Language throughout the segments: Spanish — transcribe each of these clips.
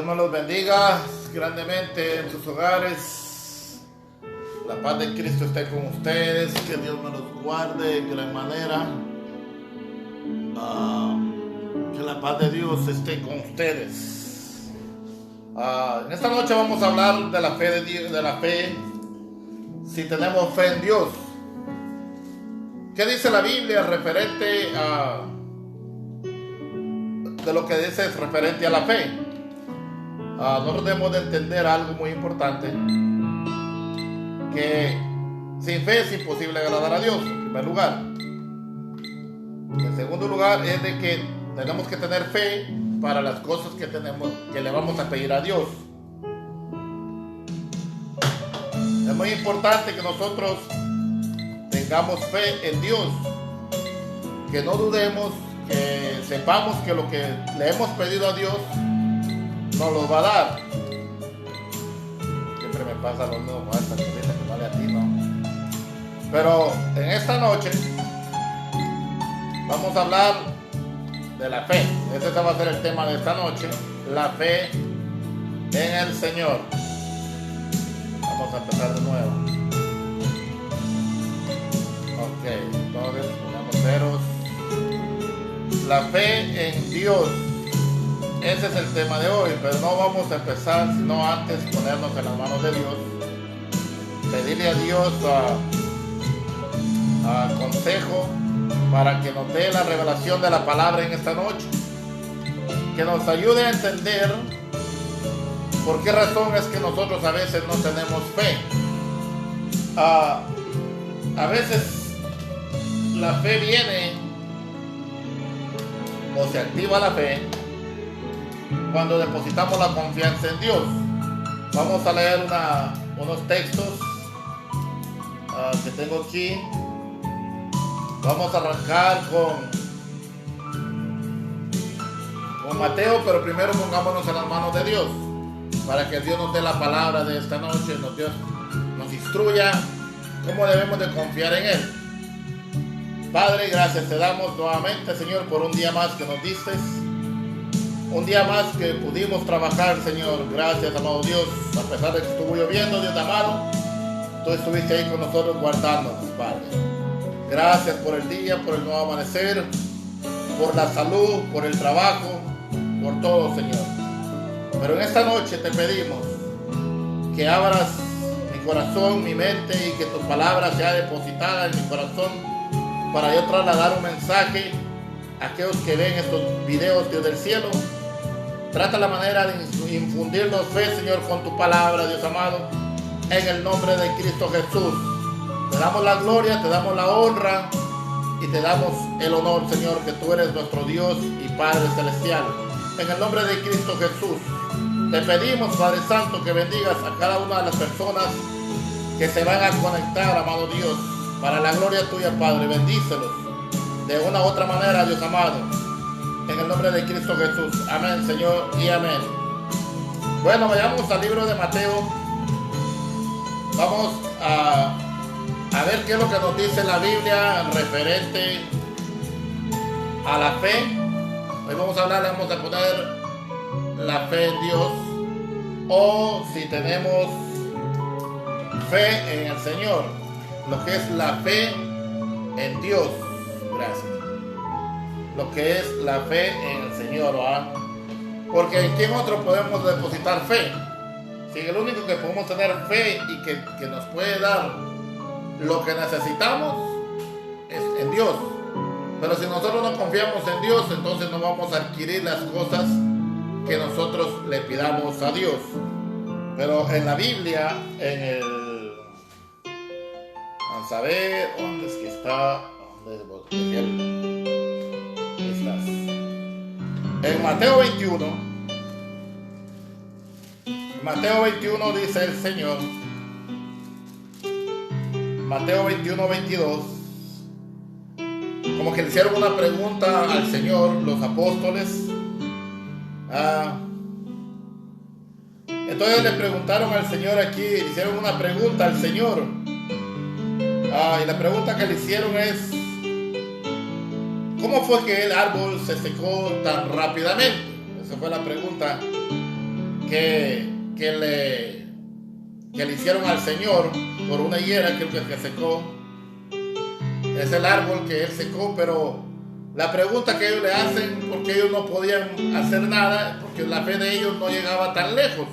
Dios me los bendiga grandemente en sus hogares. La paz de Cristo esté con ustedes. Que Dios me los guarde de gran manera. Que la paz de Dios esté con ustedes. En esta noche vamos a hablar de la fe de Dios, de la fe. Si tenemos fe en Dios. ¿Qué dice la Biblia referente a de lo que dice referente a la fe? Nosotros debemos de entender algo muy importante, que sin fe es imposible agradar a Dios, en primer lugar. En segundo lugar es de que tenemos que tener fe para las cosas que le vamos a pedir a Dios. Es muy importante que nosotros tengamos fe en Dios, que no dudemos, que sepamos que lo que le hemos pedido a Dios nos lo va a dar. Siempre me pasa lo mismo con esta cosita que no le atino. Pero en esta noche vamos a hablar de la fe. Ese va a ser el tema de esta noche, la fe en el Señor. Vamos a empezar de nuevo. Ok, entonces ponemos ceros. La fe en Dios. Ese es el tema de hoy, pero no vamos a empezar sino antes ponernos en las manos de Dios, pedirle a Dios consejo para que nos dé la revelación de la palabra en esta noche, que nos ayude a entender por qué razón es que nosotros a veces no tenemos fe. A veces la fe viene o se activa la fe cuando depositamos la confianza en Dios. Vamos a leer unos textos que tengo aquí. Vamos a arrancar con Mateo, pero primero pongámonos en las manos de Dios, para que Dios nos dé la palabra de esta noche, Dios nos instruya cómo debemos de confiar en Él. Padre, gracias te damos nuevamente, Señor, por un día más que nos diste. Un día más que pudimos trabajar, Señor. Gracias, amado Dios. A pesar de que estuvo lloviendo, Dios amado, tú estuviste ahí con nosotros guardándonos, Padre. Gracias por el día, por el nuevo amanecer, por la salud, por el trabajo, por todo, Señor. Pero en esta noche te pedimos que abras mi corazón, mi mente, y que tu palabra sea depositada en mi corazón para yo trasladar un mensaje a aquellos que ven estos videos desde el cielo. Trata la manera de infundirnos fe, Señor, con tu palabra, Dios amado, en el nombre de Cristo Jesús. Te damos la gloria, te damos la honra y te damos el honor, Señor, que tú eres nuestro Dios y Padre Celestial. En el nombre de Cristo Jesús, te pedimos, Padre Santo, que bendigas a cada una de las personas que se van a conectar, amado Dios, para la gloria tuya, Padre. Bendícelos de una u otra manera, Dios amado, en el nombre de Cristo Jesús. Amén, Señor, y amén. Bueno, vayamos al libro de Mateo. Vamos a ver qué es lo que nos dice la Biblia referente a la fe. Hoy vamos a hablar, vamos a poner la fe en Dios, o si tenemos fe en el Señor. Lo que es la fe en Dios. Gracias. Lo que es la fe en el Señor, ¿verdad? Porque ¿en quién otro podemos depositar fe? Si el único que podemos tener fe y que nos puede dar lo que necesitamos es en Dios. Pero si nosotros no confiamos en Dios, entonces no vamos a adquirir las cosas que nosotros le pidamos a Dios. Pero en la Biblia, vamos a ver, ¿dónde es que está? Ahí estás. En Mateo 21 dice el Señor, Mateo 21, 22, como que le hicieron una pregunta al Señor, los apóstoles. Entonces le preguntaron al Señor aquí, le hicieron una pregunta al Señor. Y la pregunta que le hicieron es: ¿cómo fue que el árbol se secó tan rápidamente? Esa fue la pregunta que le hicieron al Señor por una higuera que secó. Es el árbol que él secó, pero la pregunta que ellos le hacen, porque ellos no podían hacer nada, porque la fe de ellos no llegaba tan lejos.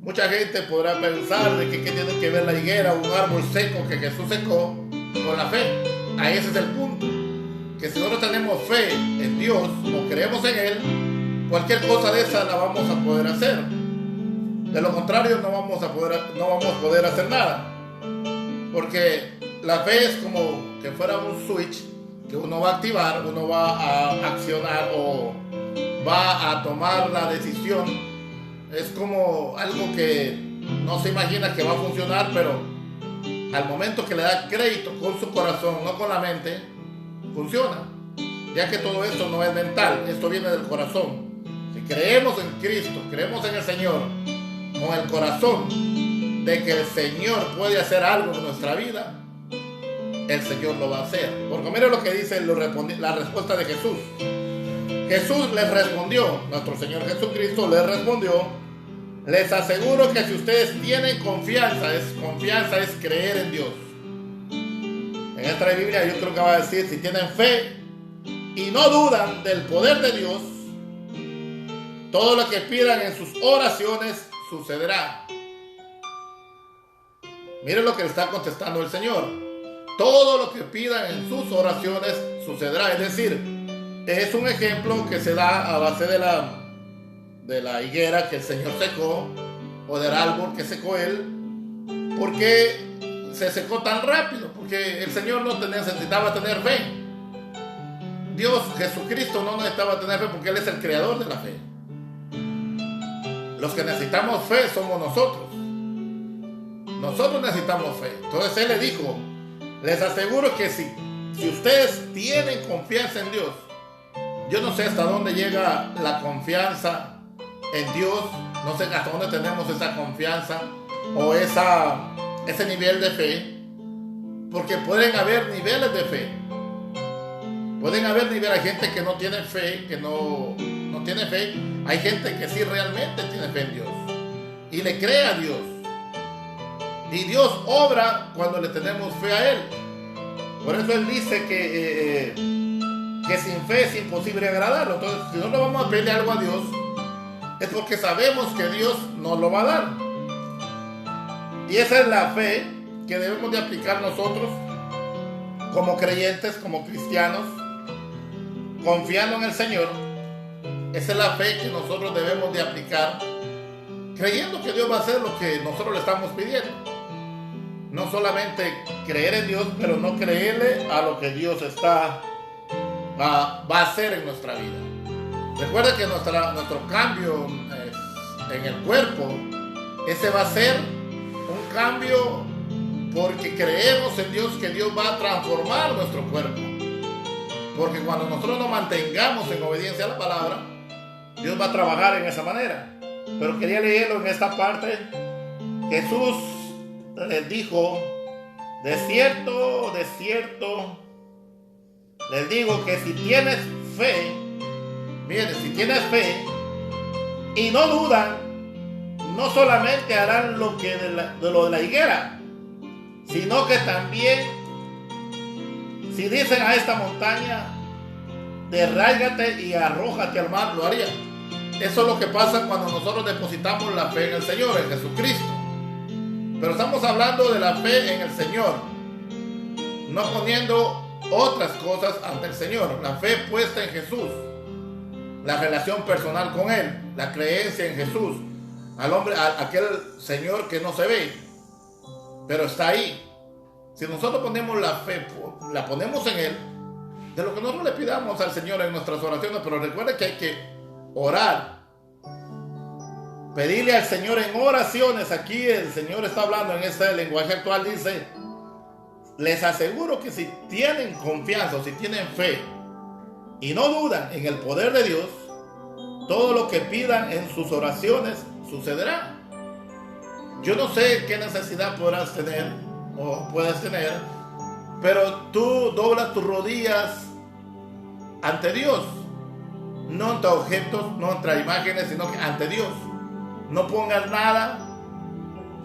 Mucha gente podrá pensar de que qué tiene que ver la higuera, un árbol seco que Jesús secó, con la fe. Ahí ese es el punto. Que si nosotros tenemos fe en Dios o creemos en Él, cualquier cosa de esa la vamos a poder hacer. De lo contrario no vamos a poder hacer nada. Porque la fe es como que fuera un switch que uno va a activar, uno va a accionar o va a tomar la decisión. Es como algo que no se imagina que va a funcionar, pero al momento que le da crédito con su corazón, no con la mente, funciona. Ya que todo esto no es mental, esto viene del corazón. Si creemos en Cristo, creemos en el Señor, con el corazón de que el Señor puede hacer algo en nuestra vida, el Señor lo va a hacer. Porque mire lo que dice la respuesta de Jesús. Jesús les respondió, nuestro Señor Jesucristo les respondió: les aseguro que si ustedes tienen confianza es creer en Dios. En esta Biblia yo creo que va a decir, si tienen fe y no dudan del poder de Dios, todo lo que pidan en sus oraciones sucederá. Miren lo que le está contestando el Señor. Todo lo que pidan en sus oraciones sucederá. Es decir, es un ejemplo que se da a base de la higuera que el Señor secó, o del árbol que secó Él. ¿Por qué se secó tan rápido? Porque el Señor no necesitaba tener fe. Dios, Jesucristo, no necesitaba tener fe porque Él es el creador de la fe. Los que necesitamos fe somos nosotros. Nosotros necesitamos fe. Entonces Él le dijo: les aseguro que si ustedes tienen confianza en Dios, yo no sé hasta dónde llega la confianza en Dios, no sé hasta dónde tenemos esa confianza o ese nivel de fe, porque pueden haber niveles de fe. Pueden haber niveles, hay gente que no tiene fe, que no tiene fe. Hay gente que sí realmente tiene fe en Dios y le cree a Dios. Y Dios obra cuando le tenemos fe a Él. Por eso Él dice que sin fe es imposible agradarlo. Entonces, si no le vamos a pedirle algo a Dios, es porque sabemos que Dios nos lo va a dar. Y esa es la fe que debemos de aplicar nosotros como creyentes, como cristianos, confiando en el Señor. Esa es la fe que nosotros debemos de aplicar, creyendo que Dios va a hacer lo que nosotros le estamos pidiendo. No solamente creer en Dios, pero no creerle a lo que Dios va a hacer en nuestra vida. Recuerda que nuestro cambio en el cuerpo, ese va a ser un cambio porque creemos en Dios, que Dios va a transformar nuestro cuerpo. Porque cuando nosotros nos mantengamos en obediencia a la palabra, Dios va a trabajar en esa manera. Pero quería leerlo en esta parte. Jesús les dijo: de cierto, les digo que si tienes fe, miren, si tienes fe y no dudan, no solamente harán lo de la higuera, sino que también, si dicen a esta montaña, derráigate y arrójate al mar, lo haría. Eso es lo que pasa cuando nosotros depositamos la fe en el Señor, en Jesucristo. Pero estamos hablando de la fe en el Señor, no poniendo otras cosas ante el Señor. La fe puesta en Jesús, la relación personal con Él, la creencia en Jesús, aquel Señor que no se ve, pero está ahí. Si nosotros ponemos la fe, la ponemos en Él, de lo que nosotros le pidamos al Señor en nuestras oraciones. Pero recuerde que hay que orar, pedirle al Señor en oraciones. Aquí el Señor está hablando en este lenguaje actual, dice: les aseguro que si tienen confianza o si tienen fe y no dudan en el poder de Dios, todo lo que pidan en sus oraciones sucederá. Yo no sé qué necesidad podrás tener o puedes tener, pero tú doblas tus rodillas ante Dios, no ante objetos, no ante imágenes, sino que ante Dios. no pongas nada,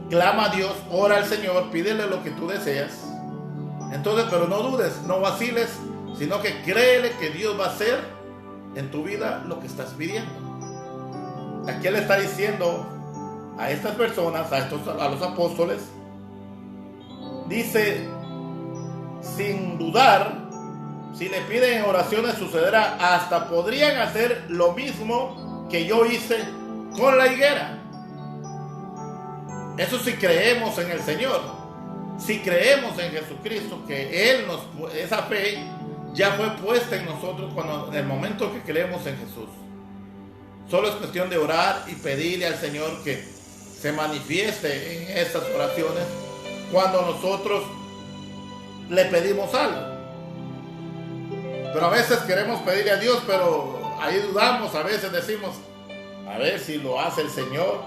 clama a Dios, ora al Señor, pídele lo que tú deseas. Entonces, pero no dudes, no vaciles, sino que créele que Dios va a hacer en tu vida lo que estás pidiendo. Aquí Él está diciendo a estas personas, a los apóstoles, dice, sin dudar, si le piden en oraciones sucederá, hasta podrían hacer lo mismo que yo hice con la higuera. Eso si creemos en el Señor, si creemos en Jesucristo, que Él esa fe ya fue puesta en nosotros en el momento que creemos en Jesús. Solo es cuestión de orar y pedirle al Señor que se manifieste en estas oraciones cuando nosotros le pedimos algo. Pero a veces queremos pedirle a Dios, pero ahí dudamos, a veces decimos, a ver si lo hace el Señor,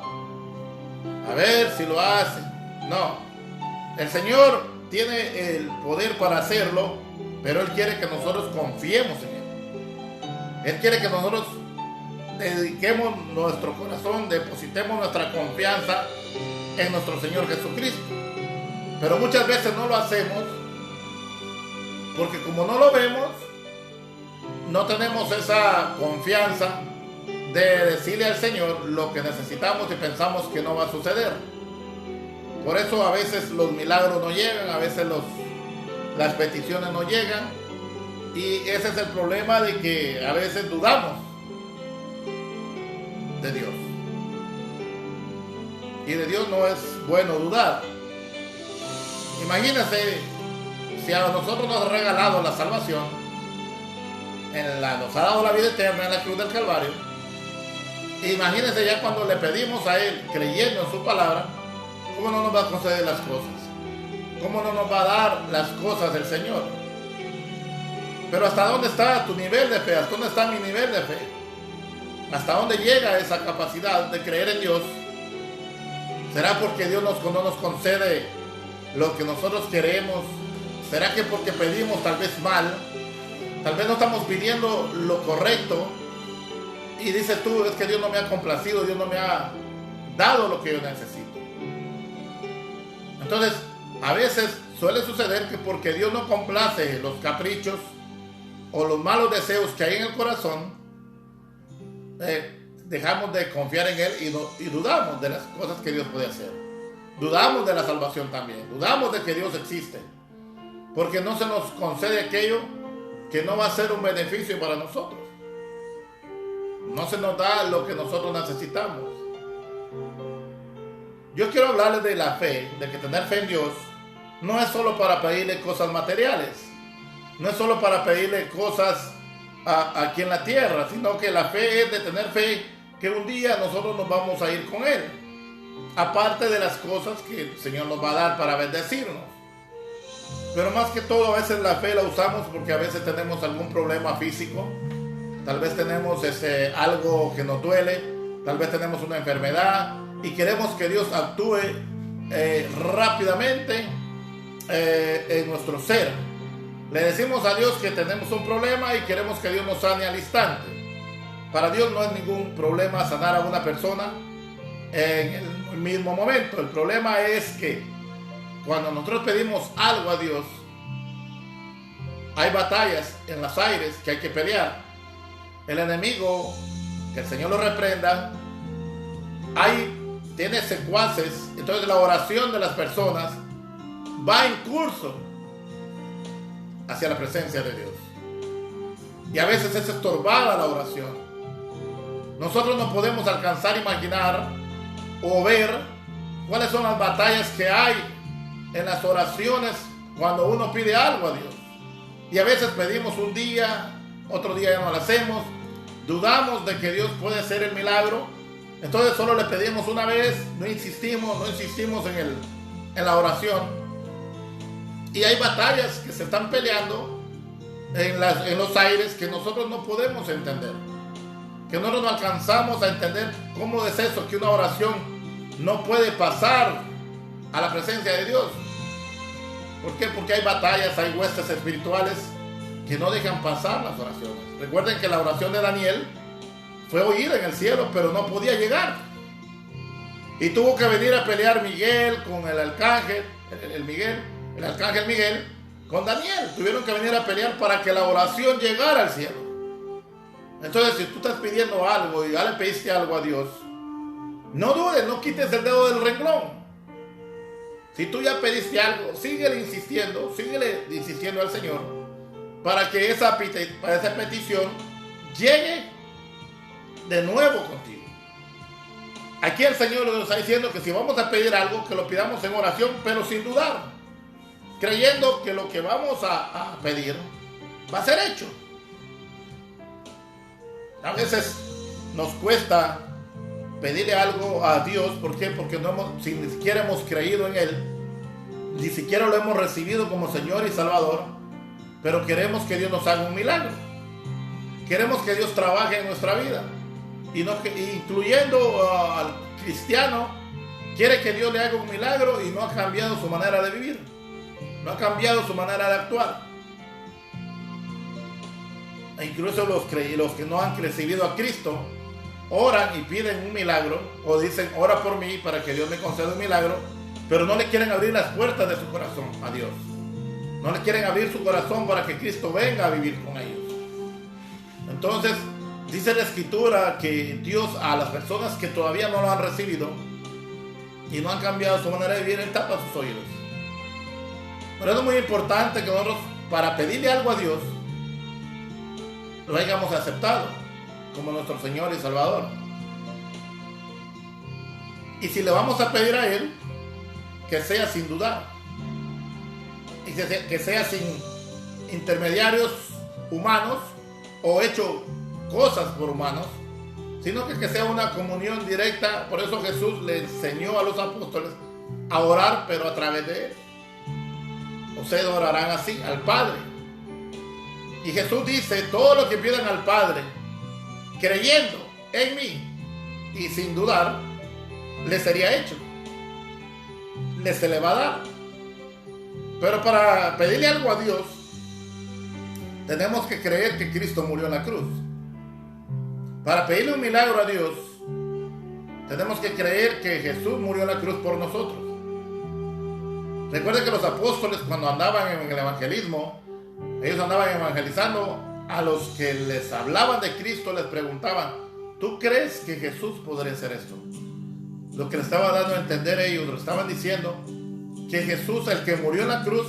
a ver si lo hace. No, el Señor tiene el poder para hacerlo, pero Él quiere que nosotros confiemos en Él. Él quiere que nosotros dediquemos nuestro corazón, depositemos nuestra confianza en nuestro Señor Jesucristo. Pero muchas veces no lo hacemos porque como no lo vemos, no tenemos esa confianza de decirle al Señor lo que necesitamos y pensamos que no va a suceder. Por eso a veces los milagros no llegan, a veces las peticiones no llegan, y ese es el problema de que a veces dudamos de Dios. Y de Dios no es bueno dudar. Imagínense si a nosotros nos ha regalado la salvación, nos ha dado la vida eterna en la cruz del Calvario. Imagínense ya cuando le pedimos a Él, creyendo en su palabra, ¿cómo no nos va a conceder las cosas? ¿Cómo no nos va a dar las cosas del Señor? Pero ¿hasta dónde está tu nivel de fe? ¿Hasta dónde está mi nivel de fe? ¿Hasta dónde llega esa capacidad de creer en Dios? ¿Será porque Dios no nos concede lo que nosotros queremos? ¿Será que porque pedimos tal vez mal? Tal vez no estamos pidiendo lo correcto. Y dices tú, es que Dios no me ha complacido, Dios no me ha dado lo que yo necesito. Entonces, a veces suele suceder que porque Dios no complace los caprichos o los malos deseos que hay en el corazón, dejamos de confiar en Él y dudamos de las cosas que Dios puede hacer. Dudamos de la salvación también. Dudamos de que Dios existe. Porque no se nos concede aquello que no va a ser un beneficio para nosotros. No se nos da lo que nosotros necesitamos. Yo quiero hablarles de la fe, de que tener fe en Dios no es solo para pedirle cosas materiales, no es solo para pedirle cosas aquí en la tierra, sino que la fe es de tener fe que un día nosotros nos vamos a ir con Él, aparte de las cosas que el Señor nos va a dar para bendecirnos. Pero más que todo, a veces la fe la usamos porque a veces tenemos algún problema físico, tal vez tenemos algo que nos duele, tal vez tenemos una enfermedad y queremos que Dios actúe rápidamente en nuestro ser. Le decimos a Dios que tenemos un problema y queremos que Dios nos sane al instante. Para Dios no es ningún problema sanar a una persona en el mismo momento. El problema es que cuando nosotros pedimos algo a Dios, hay batallas en los aires que hay que pelear. El enemigo, que el Señor lo reprenda, tiene secuaces. Entonces la oración de las personas va en curso hacia la presencia de Dios. Y a veces es estorbada la oración. Nosotros no podemos alcanzar a imaginar o ver cuáles son las batallas que hay en las oraciones cuando uno pide algo a Dios. Y a veces pedimos un día, otro día ya no lo hacemos, dudamos de que Dios puede hacer el milagro, entonces solo le pedimos una vez, no insistimos en la oración. Y hay batallas que se están peleando en los aires que nosotros no podemos entender, que nosotros no alcanzamos a entender cómo es eso, que una oración no puede pasar a la presencia de Dios. ¿Por qué? Porque hay batallas, hay huestes espirituales que no dejan pasar las oraciones. Recuerden que la oración de Daniel fue oída en el cielo, pero no podía llegar. Y tuvo que venir a pelear Miguel con el arcángel, el arcángel Miguel, con Daniel. Tuvieron que venir a pelear para que la oración llegara al cielo. Entonces, si tú estás pidiendo algo y ya le pediste algo a Dios, no dudes, no quites el dedo del renglón. Si tú ya pediste algo, síguele insistiendo al Señor para que esa petición llegue de nuevo contigo. Aquí el Señor nos está diciendo que si vamos a pedir algo, que lo pidamos en oración, pero sin dudar, creyendo que lo que vamos a pedir va a ser hecho. A veces nos cuesta pedirle algo a Dios. ¿Por qué? Porque si ni siquiera hemos creído en Él, ni siquiera lo hemos recibido como Señor y Salvador, pero queremos que Dios nos haga un milagro. Queremos que Dios trabaje en nuestra vida. Incluyendo al cristiano, quiere que Dios le haga un milagro y no ha cambiado su manera de vivir. No ha cambiado su manera de actuar. E incluso los que no han recibido a Cristo oran y piden un milagro, o dicen ora por mí para que Dios me conceda un milagro, pero no le quieren abrir las puertas de su corazón a Dios. No le quieren abrir su corazón para que Cristo venga a vivir con ellos. Entonces dice la Escritura que Dios, a las personas que todavía no lo han recibido y no han cambiado su manera de vivir, Él tapa sus oídos. Pero es muy importante que nosotros, para pedirle algo a Dios, lo hayamos aceptado como nuestro Señor y Salvador. Y si le vamos a pedir a Él, que sea sin dudar, y que sea sin intermediarios humanos o hecho cosas por humanos, sino que sea una comunión directa. Por eso Jesús le enseñó a los apóstoles a orar, pero a través de Él. Ustedes orarán así al Padre. Y Jesús dice: todo lo que pidan al Padre, creyendo en mí y sin dudar, le sería hecho. Se le va a dar. Pero para pedirle algo a Dios, tenemos que creer que Cristo murió en la cruz. Para pedirle un milagro a Dios, tenemos que creer que Jesús murió en la cruz por nosotros. Recuerden que los apóstoles, cuando andaban en el evangelismo, ellos andaban evangelizando, a los que les hablaban de Cristo les preguntaban: ¿tú crees que Jesús podría hacer esto? Lo que le estaba dando a entender ellos, lo estaban diciendo que Jesús, el que murió en la cruz,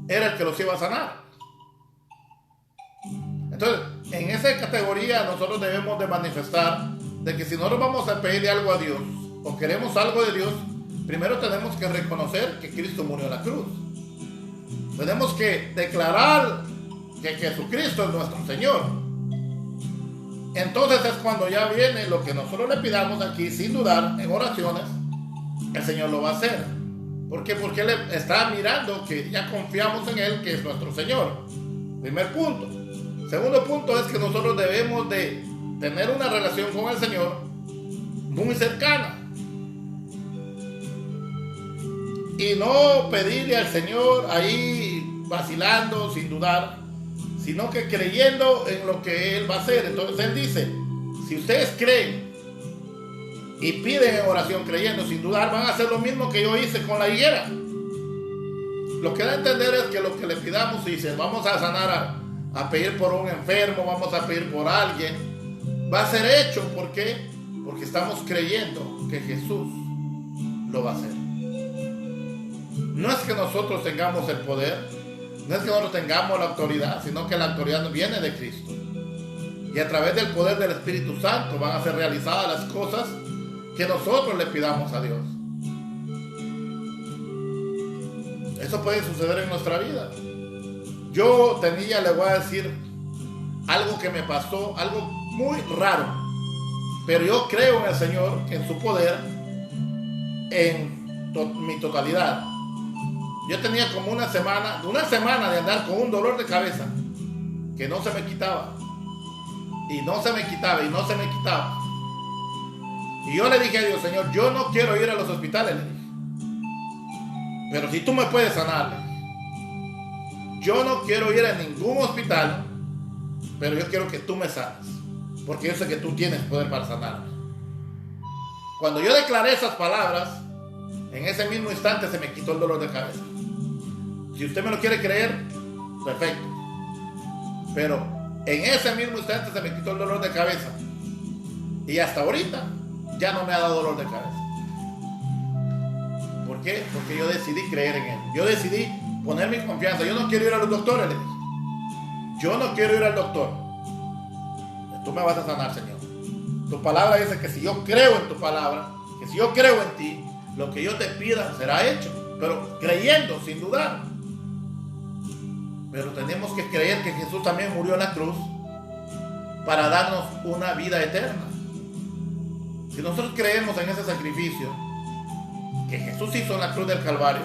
era el que los iba a sanar. Entonces, en esa categoría nosotros debemos de manifestar de que si nosotros vamos a pedirle algo a Dios o queremos algo de Dios, primero tenemos que reconocer que Cristo murió en la cruz. Tenemos que declarar que Jesucristo es nuestro Señor. Entonces es cuando ya viene lo que nosotros le pidamos aquí, sin dudar, en oraciones, el Señor lo va a hacer. ¿Por qué? Porque Él está mirando que ya confiamos en Él, que es nuestro Señor. Primer punto. Segundo punto es que nosotros debemos de tener una relación con el Señor muy cercana. Y no pedirle al Señor ahí vacilando, sin dudar, sino que creyendo en lo que Él va a hacer. Entonces Él dice: si ustedes creen y piden en oración creyendo, sin dudar, van a hacer lo mismo que yo hice con la higuera. Lo que da a entender es que lo que le pidamos, si dice vamos a sanar, a pedir por un enfermo, vamos a pedir por alguien, va a ser hecho. ¿Por qué? Porque estamos creyendo que Jesús lo va a hacer. No es que nosotros tengamos el poder, no es que nosotros tengamos la autoridad, sino que la autoridad viene de Cristo. Y a través del poder del Espíritu Santo van a ser realizadas las cosas que nosotros le pidamos a Dios. Eso puede suceder en nuestra vida. Yo le voy a decir algo que me pasó, algo muy raro, pero yo creo en el Señor, en su poder, en mi totalidad. Yo tenía como una semana de andar con un dolor de cabeza que no se me quitaba, y no se me quitaba, y no se me quitaba. Y yo le dije a Dios: Señor, yo no quiero ir a los hospitales, le dije, pero si tú me puedes sanar, yo no quiero ir a ningún hospital, pero yo quiero que tú me sanes, porque yo sé que tú tienes poder para sanarme. Cuando yo declaré esas palabras, en ese mismo instante se me quitó el dolor de cabeza. Si usted me lo quiere creer, perfecto. Pero en ese mismo instante se me quitó el dolor de cabeza. Y hasta ahorita ya no me ha dado dolor de cabeza. ¿Por qué? Porque yo decidí creer en Él. Yo decidí poner mi confianza. Yo no quiero ir a los doctores, le dije. Yo no quiero ir al doctor. Tú me vas a sanar, Señor. Tu palabra dice que si yo creo en tu palabra, que si yo creo en ti, lo que yo te pida será hecho. Pero creyendo, sin dudar. Pero tenemos que creer que Jesús también murió en la cruz para darnos una vida eterna. Si nosotros creemos en ese sacrificio que Jesús hizo en la cruz del Calvario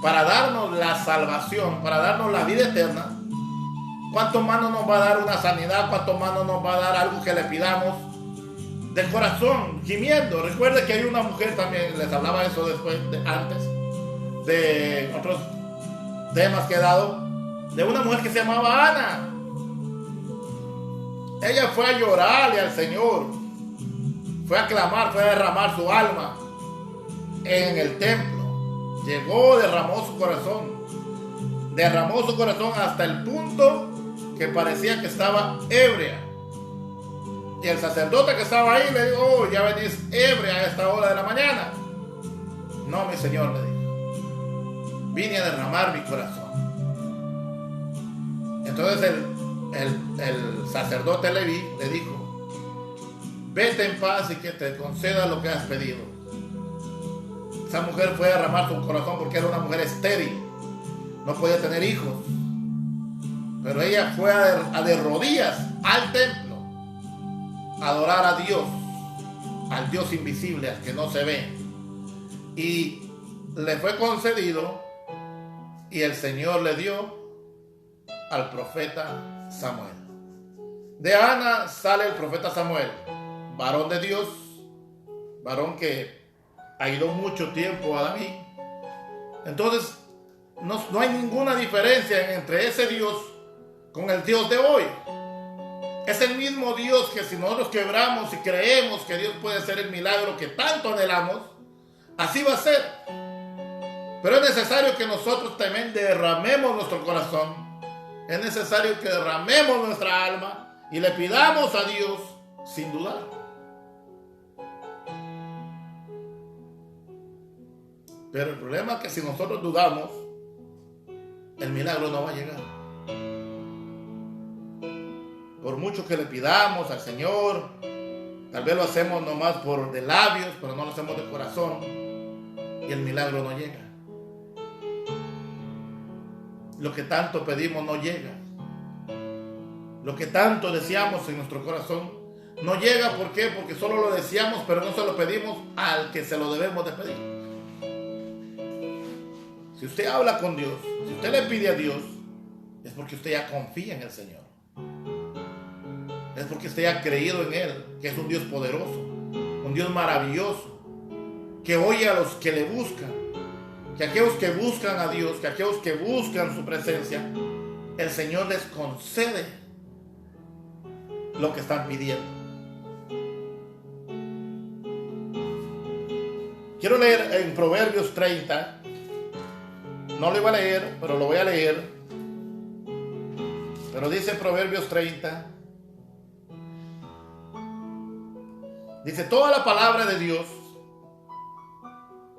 para darnos la salvación, para darnos la vida eterna, ¿cuánto más no nos va a dar una sanidad? ¿Cuánto más no nos va a dar algo que le pidamos de corazón, gimiendo? Recuerde que hay una mujer también, les hablaba eso antes de otros temas que he dado, de una mujer que se llamaba Ana. Ella fue a llorarle al Señor, fue a clamar, fue a derramar su alma en el templo. Llegó, derramó su corazón hasta el punto que parecía que estaba ebria. Y el sacerdote que estaba ahí le dijo: oh, ya venís ebria a esta hora de la mañana. No, mi Señor, le dijo, vine a derramar mi corazón. Entonces el sacerdote Leví le dijo: vete en paz y que te conceda lo que has pedido. Esa mujer fue a derramar su corazón porque era una mujer estéril, no podía tener hijos, pero ella fue de rodillas al templo a adorar a Dios, al Dios invisible, al que no se ve, y le fue concedido, y el Señor le dio al profeta Samuel. De Ana sale el profeta Samuel, varón de Dios, varón que ayudó mucho tiempo a David. Entonces no hay ninguna diferencia entre ese Dios con el Dios de hoy. Es el mismo Dios que si nosotros quebramos y creemos que Dios puede hacer el milagro que tanto anhelamos, así va a ser. Pero es necesario que nosotros también derramemos nuestro corazón. Es necesario que derramemos nuestra alma y le pidamos a Dios sin dudar. Pero el problema es que si nosotros dudamos, el milagro no va a llegar. Por mucho que le pidamos al Señor, tal vez lo hacemos nomás por de labios, pero no lo hacemos de corazón, y el milagro no llega. Lo que tanto pedimos no llega. Lo que tanto deseamos en nuestro corazón no llega. ¿Por qué? Porque solo lo deseamos, pero no se lo pedimos al que se lo debemos de pedir. Si usted habla con Dios, si usted le pide a Dios, es porque usted ya confía en el Señor. Es porque usted ya ha creído en Él, que es un Dios poderoso, un Dios maravilloso, que oye a los que le buscan, que aquellos que buscan a Dios, que aquellos que buscan su presencia, el Señor les concede lo que están pidiendo. Quiero leer en Proverbios 30. No lo iba a leer, pero lo voy a leer. Pero dice Proverbios 30. Dice: toda la palabra de Dios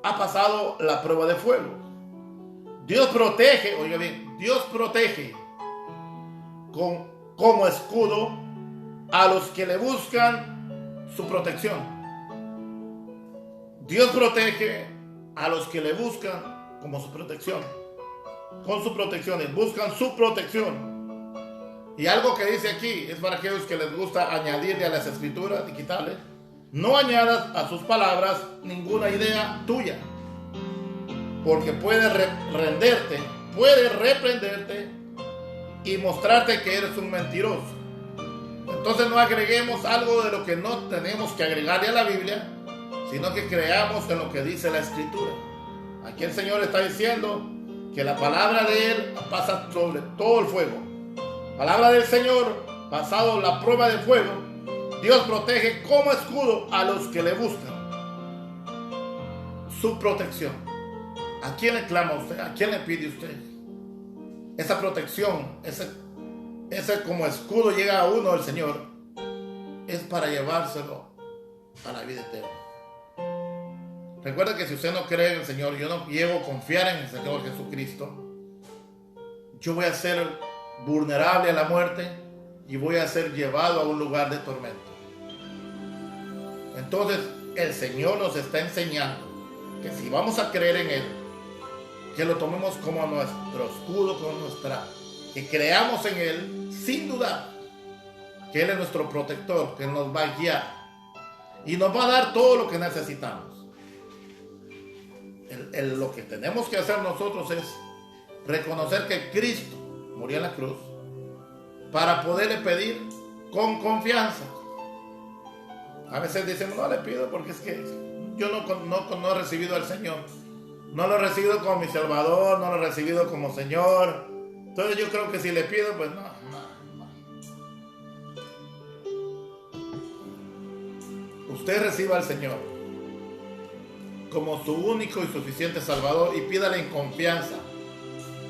ha pasado la prueba de fuego. Dios protege, oiga bien, Dios protege como escudo a los que le buscan su protección. Dios protege a los que le buscan como su protección. Con su protección, buscan su protección. Y algo que dice aquí es para aquellos que les gusta añadirle a las escrituras y quitarle: no añadas a sus palabras ninguna idea tuya, porque puede renderte, puede reprenderte y mostrarte que eres un mentiroso. Entonces no agreguemos algo de lo que no tenemos que agregarle a la Biblia, sino que creamos en lo que dice la Escritura. Aquí el Señor está diciendo que la palabra de Él pasa sobre todo el fuego. Palabra del Señor, pasado la prueba de fuego. Dios protege como escudo a los que le buscan. su protección. ¿A quién le clama usted? ¿A quién le pide usted? Esa protección, ese como escudo llega a uno del Señor, es para llevárselo a la vida eterna. Recuerda que si usted no cree en el Señor, yo no llego a confiar en el Señor Jesucristo, yo voy a ser vulnerable a la muerte y voy a ser llevado a un lugar de tormento. Entonces el Señor nos está enseñando que si vamos a creer en Él, que lo tomemos como nuestro escudo, que creamos en Él sin dudar, que Él es nuestro protector, que nos va a guiar y nos va a dar todo lo que necesitamos. Lo que tenemos que hacer nosotros es reconocer que Cristo murió en la cruz para poderle pedir con confianza. A veces decimos, no le pido porque es que yo no he recibido al Señor, no lo he recibido como mi Salvador, no lo he recibido como Señor, entonces yo creo que si le pido, pues no. Usted reciba al Señor como su único y suficiente Salvador y pídale en confianza.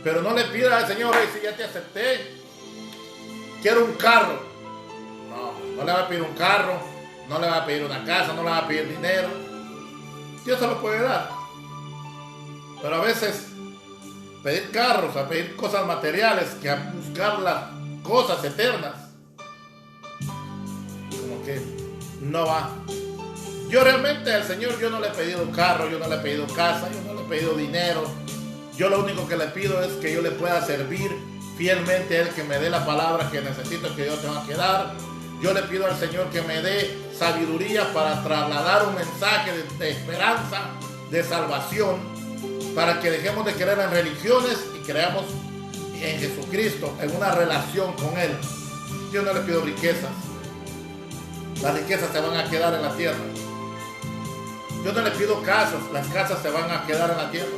Pero no le pida al Señor, si ya te acepté, quiero un carro. No le va a pedir un carro, no le va a pedir una casa, no le va a pedir dinero. Dios se lo puede dar. Pero a veces pedir carros, a pedir cosas materiales, que a buscar las cosas eternas, como que no va. Yo realmente al Señor yo no le he pedido carro, yo no le he pedido casa, yo no le he pedido dinero. Yo lo único que le pido es que yo le pueda servir fielmente a Él, que me dé la palabra que necesito, que yo tenga que dar. Yo le pido al Señor que me dé sabiduría para trasladar un mensaje de esperanza, de salvación, para que dejemos de creer en religiones y creamos en Jesucristo, en una relación con Él. Yo no le pido riquezas. Las riquezas se van a quedar en la tierra. Yo no le pido casas, las casas se van a quedar en la tierra.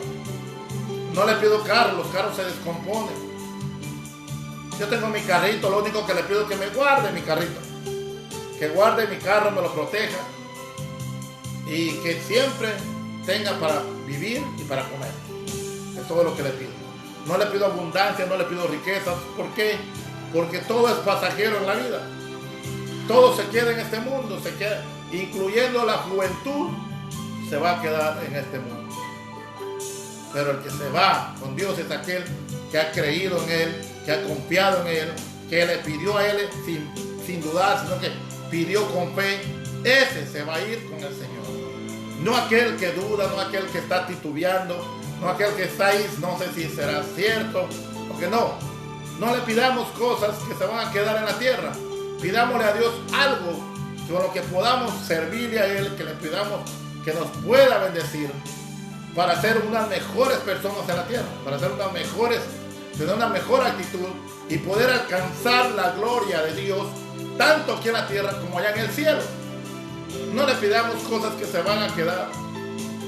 No le pido carros, los carros se descomponen. Yo tengo mi carrito, lo único que le pido es que me guarde mi carrito, que guarde mi carro, me lo proteja y que siempre tenga para vivir y para comer. Es todo lo que le pido. No le pido abundancia, no le pido riquezas. ¿Por qué? Porque todo es pasajero en la vida. Todo se queda en este mundo, se queda, incluyendo la juventud, se va a quedar en este mundo. Pero el que se va con Dios es aquel que ha creído en Él, que ha confiado en Él, que le pidió a Él sin dudar, sino que pidió con fe. Ese se va a ir con el Señor. No aquel que duda, no aquel que está titubeando, no aquel que está ahí, no sé si será cierto, porque no le pidamos cosas que se van a quedar en la tierra. Pidámosle a Dios algo con lo que podamos servirle a Él, que le pidamos que nos pueda bendecir para ser unas mejores personas en la tierra, para ser unas mejores, tener una mejor actitud y poder alcanzar la gloria de Dios tanto aquí en la tierra como allá en el cielo. No le pidamos cosas que se van a quedar.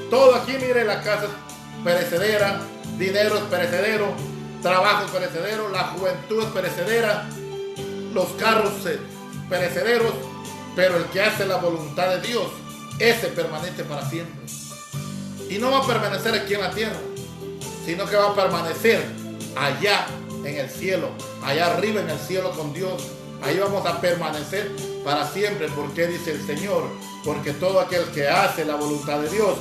Todo aquí, mire, la casa es perecedera, dinero es perecedero, trabajo es perecedero, la juventud es perecedera, los carros perecederos, pero el que hace la voluntad de Dios, ese permanece para siempre. Y no va a permanecer aquí en la tierra, sino que va a permanecer allá en el cielo, allá arriba en el cielo con Dios. Ahí vamos a permanecer para siempre, porque dice el Señor, porque todo aquel que hace la voluntad de Dios,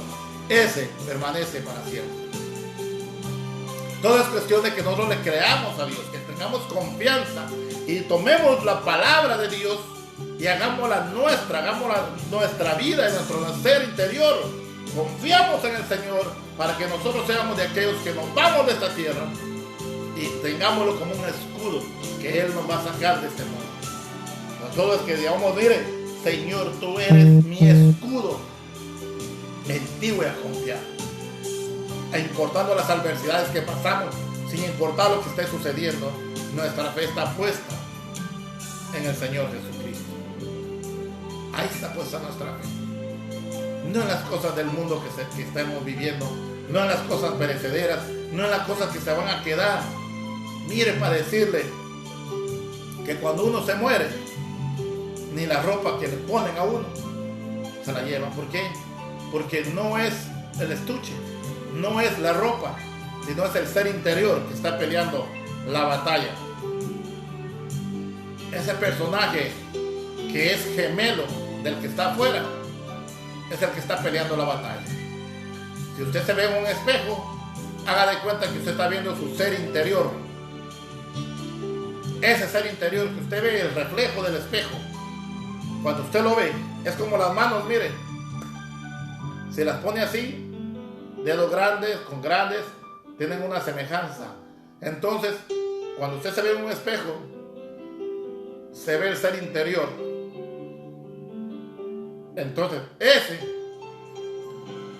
ese permanece para siempre. Todo es cuestión de que nosotros le creamos a Dios, que tengamos confianza y tomemos la palabra de Dios y hagámosla nuestra vida, en nuestro ser interior. Confiamos en el Señor para que nosotros seamos de aquellos que nos vamos de esta tierra y tengámoslo como un escudo que Él nos va a sacar de este mundo. Nosotros que digamos, mire, Señor, tú eres mi escudo, en ti voy a confiar. E importando las adversidades que pasamos, sin importar lo que esté sucediendo, nuestra fe está puesta en el Señor Jesucristo. Ahí está puesta nuestra fe. No en las cosas del mundo que estamos viviendo, no en las cosas perecederas, no en las cosas que se van a quedar. Mire, para decirle que cuando uno se muere, ni la ropa que le ponen a uno se la llevan. ¿Por qué? Porque no es el estuche, no es la ropa, sino es el ser interior que está peleando la batalla. Ese personaje que es gemelo del que está afuera es el que está peleando la batalla. Si usted se ve en un espejo, haga de cuenta que usted está viendo su ser interior. Ese ser interior que usted ve, el reflejo del espejo, cuando usted lo ve, es como las manos, mire, si las pone así, dedos grandes con grandes, tienen una semejanza. Entonces, cuando usted se ve en un espejo, se ve el ser interior. Entonces, ese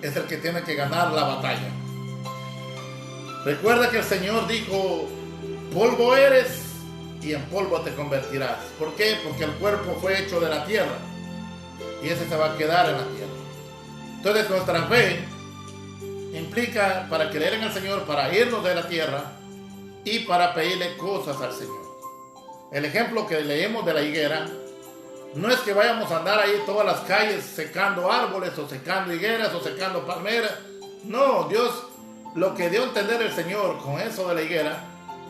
es el que tiene que ganar la batalla. Recuerda que el Señor dijo, polvo eres y en polvo te convertirás. ¿Por qué? Porque el cuerpo fue hecho de la tierra y ese se va a quedar en la tierra. Entonces nuestra fe implica para creer en el Señor, para irnos de la tierra y para pedirle cosas al Señor. El ejemplo que leemos de la higuera no es que vayamos a andar ahí todas las calles secando árboles o secando higueras o secando palmeras. No, Dios, lo que dio a entender el Señor con eso de la higuera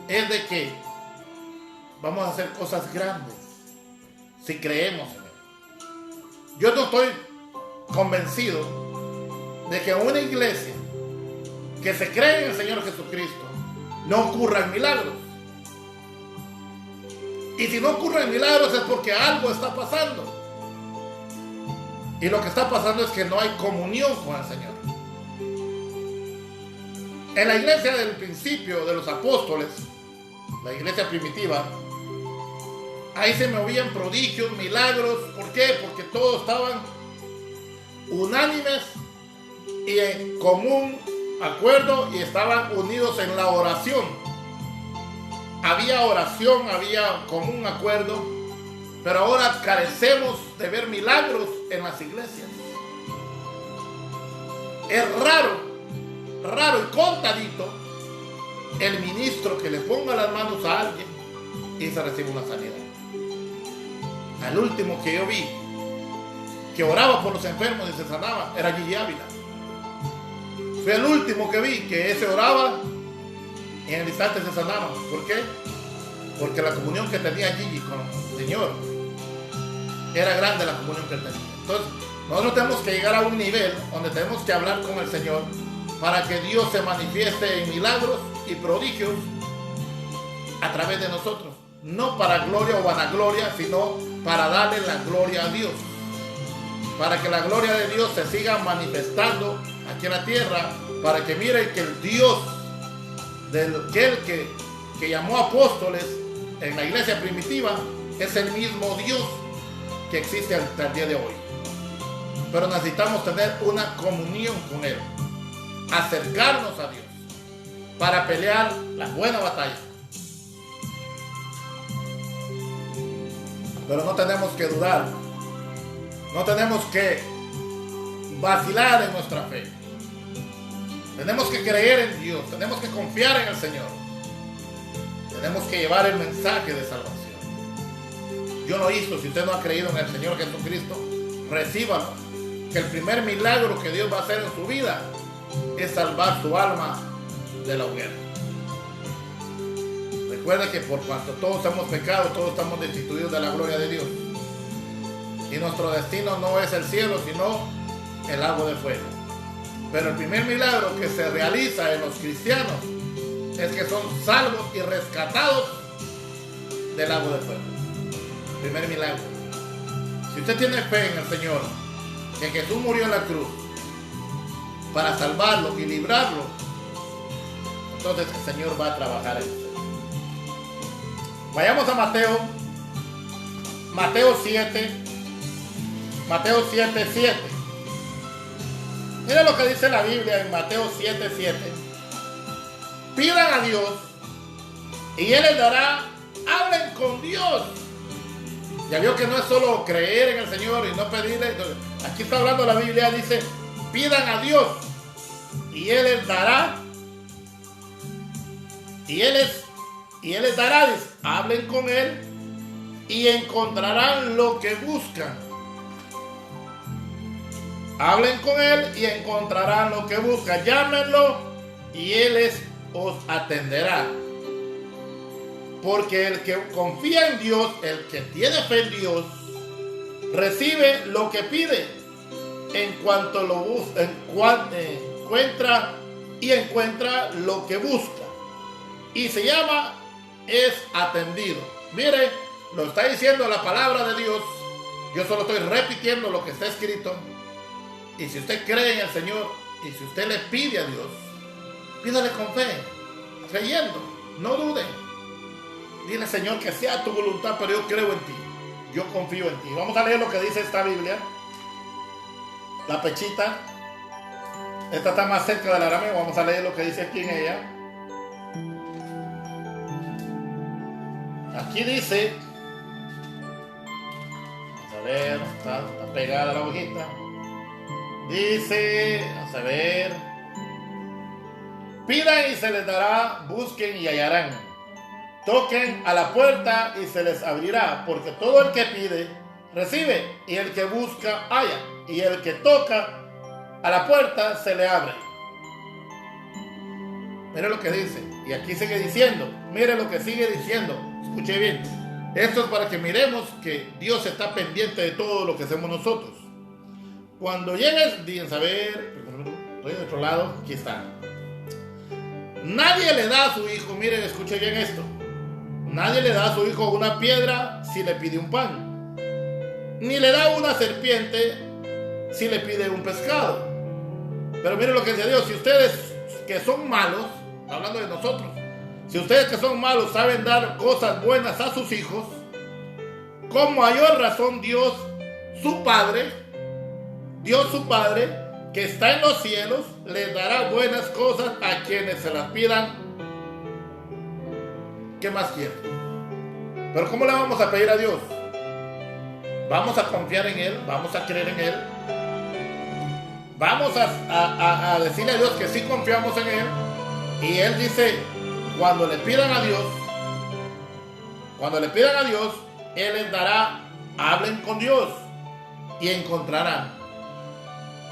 es de que vamos a hacer cosas grandes si creemos en Él. Yo no estoy convencido de que en una iglesia que se cree en el Señor Jesucristo no ocurran milagros. Y si no ocurren milagros es porque algo está pasando. Y lo que está pasando es que no hay comunión con el Señor. En la iglesia del principio de los apóstoles, la iglesia primitiva, ahí se movían prodigios, milagros. ¿Por qué? Porque todos estaban unánimes y en común acuerdo y estaban unidos en la oración. Había oración, había común acuerdo, pero ahora carecemos de ver milagros en las iglesias. Es raro y contadito el ministro que le ponga las manos a alguien y se recibe una sanidad. Al último que yo vi que oraba por los enfermos y se sanaba era Gigi Ávila. Fue el último que vi que ese oraba y en el instante se sanaba. ¿Por qué? Porque la comunión que tenía Gigi con el Señor era grande, la comunión que él tenía. Entonces nosotros tenemos que llegar a un nivel donde tenemos que hablar con el Señor para que Dios se manifieste en milagros y prodigios a través de nosotros. No para gloria o vanagloria, sino para darle la gloria a Dios. Para que la gloria de Dios se siga manifestando aquí en la tierra, para que miren que el Dios que llamó apóstoles en la iglesia primitiva es el mismo Dios que existe hasta el día de hoy. Pero necesitamos tener una comunión con Él, acercarnos a Dios para pelear la buena batalla. Pero no tenemos que dudar, no tenemos que vacilar en nuestra fe. Tenemos que creer en Dios, tenemos que confiar en el Señor. Tenemos que llevar el mensaje de salvación. Yo lo hizo, si usted no ha creído en el Señor Jesucristo, recíbalo. Que el primer milagro que Dios va a hacer en su vida es salvar su alma de la hoguera. Recuerde que por cuanto todos hemos pecado, todos estamos destituidos de la gloria de Dios. Y nuestro destino no es el cielo, sino el lago de fuego. Pero el primer milagro que se realiza en los cristianos es que son salvos y rescatados del lago de fuego. Primer milagro. Si usted tiene fe en el Señor, que Jesús murió en la cruz para salvarlo y librarlo, entonces el Señor va a trabajar en usted. Vayamos a Mateo 7, 7. Mira lo que dice la Biblia en Mateo 7, 7. Pidan a Dios y Él les dará. Hablen con Dios. Ya vio que no es solo creer en el Señor y no pedirle. Entonces, aquí está hablando la Biblia, dice, pidan a Dios y Él les dará. Y Él les dará, dice, hablen con Él y encontrarán lo que buscan. Hablen con Él y encontrarán lo que buscan. Llámenlo y Él os atenderá. Porque el que confía en Dios, el que tiene fe en Dios, recibe lo que pide en cuanto lo busca, encuentra lo que busca. Y se llama, es atendido. Mire, lo está diciendo la palabra de Dios. Yo solo estoy repitiendo lo que está escrito. Y si usted cree en el Señor, y si usted le pide a Dios, pídale con fe, creyendo, no dude. Dile, Señor, que sea tu voluntad, pero yo creo en ti. Yo confío en ti. Vamos a leer lo que dice esta Biblia. La pechita. Esta está más cerca del arameo. Vamos a leer lo que dice aquí en ella. Aquí dice. Vamos a ver. Está pegada la hojita. Dice. Vamos a ver. Pidan y se les dará. Busquen y hallarán. Toquen a la puerta y se les abrirá, porque todo el que pide, recibe, y el que busca, halla, y el que toca a la puerta, se le abre. Mire lo que dice, y aquí sigue diciendo, mire lo que sigue diciendo, escuche bien. Esto es para que miremos que Dios está pendiente de todo lo que hacemos nosotros. Cuando llegues, digan, saber, estoy de otro lado, aquí está. Nadie le da a su hijo, miren, escuche bien esto. Nadie le da a su hijo una piedra si le pide un pan, ni le da una serpiente si le pide un pescado. Pero miren lo que dice Dios, si ustedes que son malos, hablando de nosotros, si ustedes que son malos saben dar cosas buenas a sus hijos, con mayor razón Dios su Padre, que está en los cielos, les dará buenas cosas a quienes se las pidan. ¿Qué más quiere? Pero ¿cómo le vamos a pedir a Dios? Vamos a confiar en Él, vamos a creer en Él, vamos a decirle a Dios que sí confiamos en Él. Y Él dice, cuando le pidan a Dios, Él les dará, hablen con Dios y encontrarán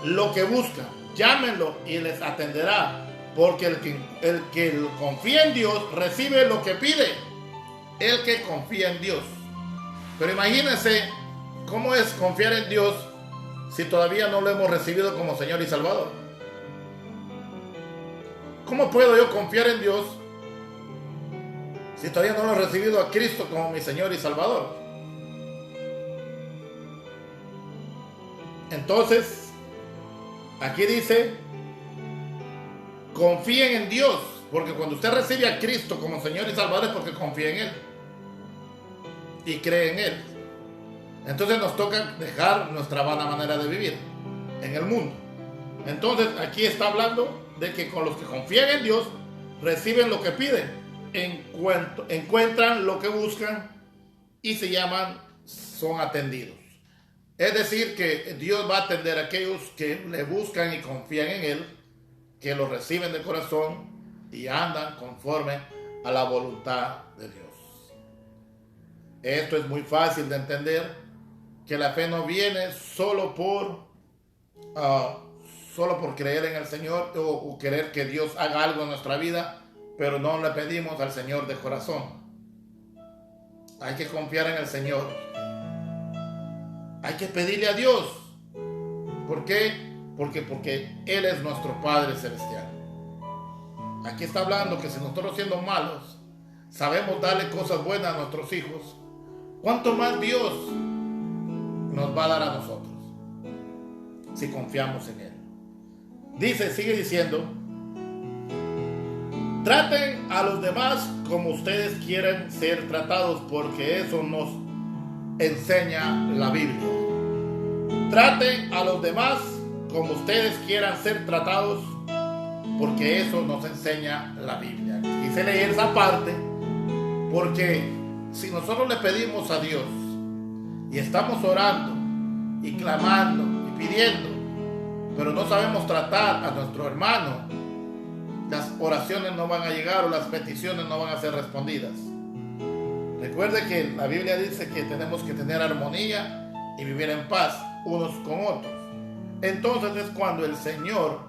lo que buscan, llámenlo y les atenderá. Porque el que confía en Dios recibe lo que pide. El que confía en Dios. Pero imagínense cómo es confiar en Dios si todavía no lo hemos recibido como Señor y Salvador. ¿Cómo puedo yo confiar en Dios si todavía no lo he recibido a Cristo como mi Señor y Salvador? Entonces, aquí dice, confíen en Dios, porque cuando usted recibe a Cristo como Señor y Salvador es porque confía en Él y cree en Él. Entonces nos toca dejar nuestra vana manera de vivir en el mundo. Entonces aquí está hablando de que con los que confían en Dios reciben lo que piden, encuentran lo que buscan y son atendidos. Es decir, que Dios va a atender a aquellos que le buscan y confían en Él, que lo reciben de corazón y andan conforme a la voluntad de Dios. Esto es muy fácil de entender, que la fe no viene solo por creer en el Señor o querer que Dios haga algo en nuestra vida, pero no le pedimos al Señor de corazón. Hay que confiar en el Señor. Hay que pedirle a Dios. ¿Por qué? Porque Él es nuestro Padre Celestial. Aquí está hablando que si nosotros siendo malos sabemos darle cosas buenas a nuestros hijos, ¿cuánto más Dios nos va a dar a nosotros si confiamos en Él? Sigue diciendo, traten a los demás como ustedes quieren ser tratados, porque eso nos enseña la Biblia. Traten a los demás como ustedes quieran ser tratados, porque eso nos enseña la Biblia. Quise leer esa parte porque si nosotros le pedimos a Dios y estamos orando y clamando y pidiendo, pero no sabemos tratar a nuestro hermano, las oraciones no van a llegar o las peticiones no van a ser respondidas. Recuerde que la Biblia dice que tenemos que tener armonía y vivir en paz unos con otros. entonces es cuando el Señor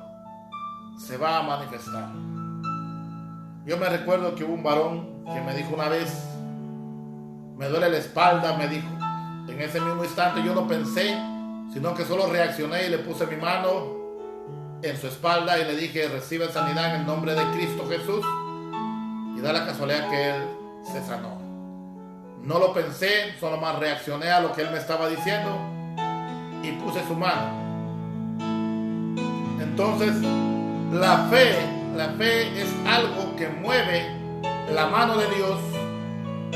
se va a manifestar. Yo me recuerdo que hubo un varón que me dijo una vez, me duele la espalda, me dijo. En ese mismo instante yo no pensé, sino que solo reaccioné y le puse mi mano en su espalda y le dije, recibe sanidad en el nombre de Cristo Jesús. Y da la casualidad que él se sanó. No lo pensé, solo más reaccioné a lo que él me estaba diciendo y puse su mano. Entonces, la fe es algo que mueve la mano de Dios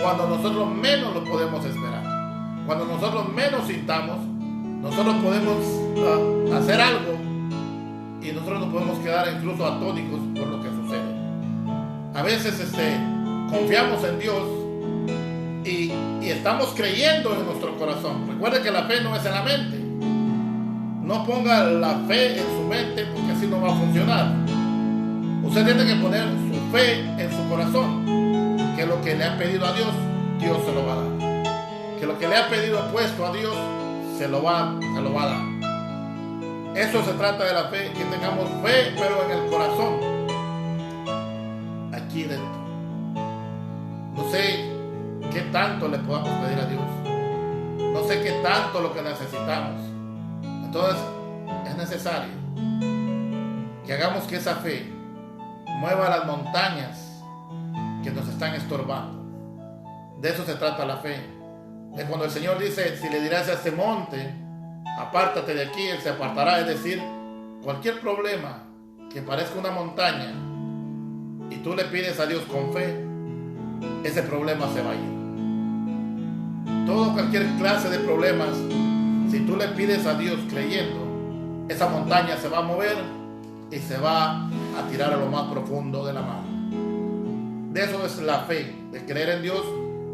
cuando nosotros menos lo podemos esperar. Cuando nosotros menos sintamos, nosotros podemos hacer algo y nosotros nos podemos quedar incluso atónicos por lo que sucede. A veces confiamos en Dios y estamos creyendo en nuestro corazón. Recuerde que la fe no es en la mente. No ponga la fe en su mente porque así no va a funcionar. Usted tiene que poner su fe en su corazón, que lo que le ha pedido a Dios, Dios se lo va a dar. Que lo que le ha pedido puesto a Dios, se lo va a dar. Eso se trata de la fe, que tengamos fe, pero en el corazón, aquí dentro. No sé qué tanto le podamos pedir a Dios. No sé qué tanto lo que necesitamos. Entonces, es necesario que hagamos que esa fe mueva las montañas que nos están estorbando. De eso se trata la fe. Es cuando el Señor dice, si le dirás a ese monte, apártate de aquí, él se apartará. Es decir, cualquier problema que parezca una montaña y tú le pides a Dios con fe, ese problema se va a ir. Cualquier clase de problemas, si tú le pides a Dios creyendo, esa montaña se va a mover y se va a tirar a lo más profundo de la mar. De eso es la fe, de creer en Dios,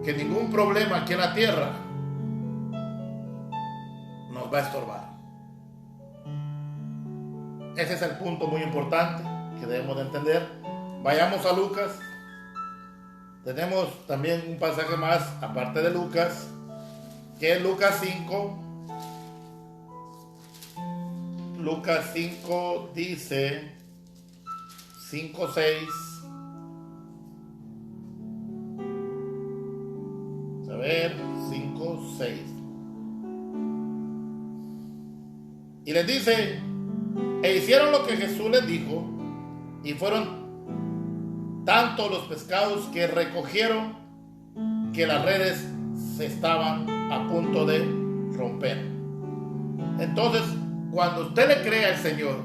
que ningún problema aquí en la tierra nos va a estorbar. Ese es el punto muy importante que debemos de entender. Vayamos a Lucas. Tenemos también un pasaje más aparte de Lucas, que es Lucas 5. Lucas 5 dice 5:6. A ver, 5:6. Y les dice, e hicieron lo que Jesús les dijo, y fueron tantos los pescados que recogieron que las redes se estaban a punto de romper. Entonces, cuando usted le cree al Señor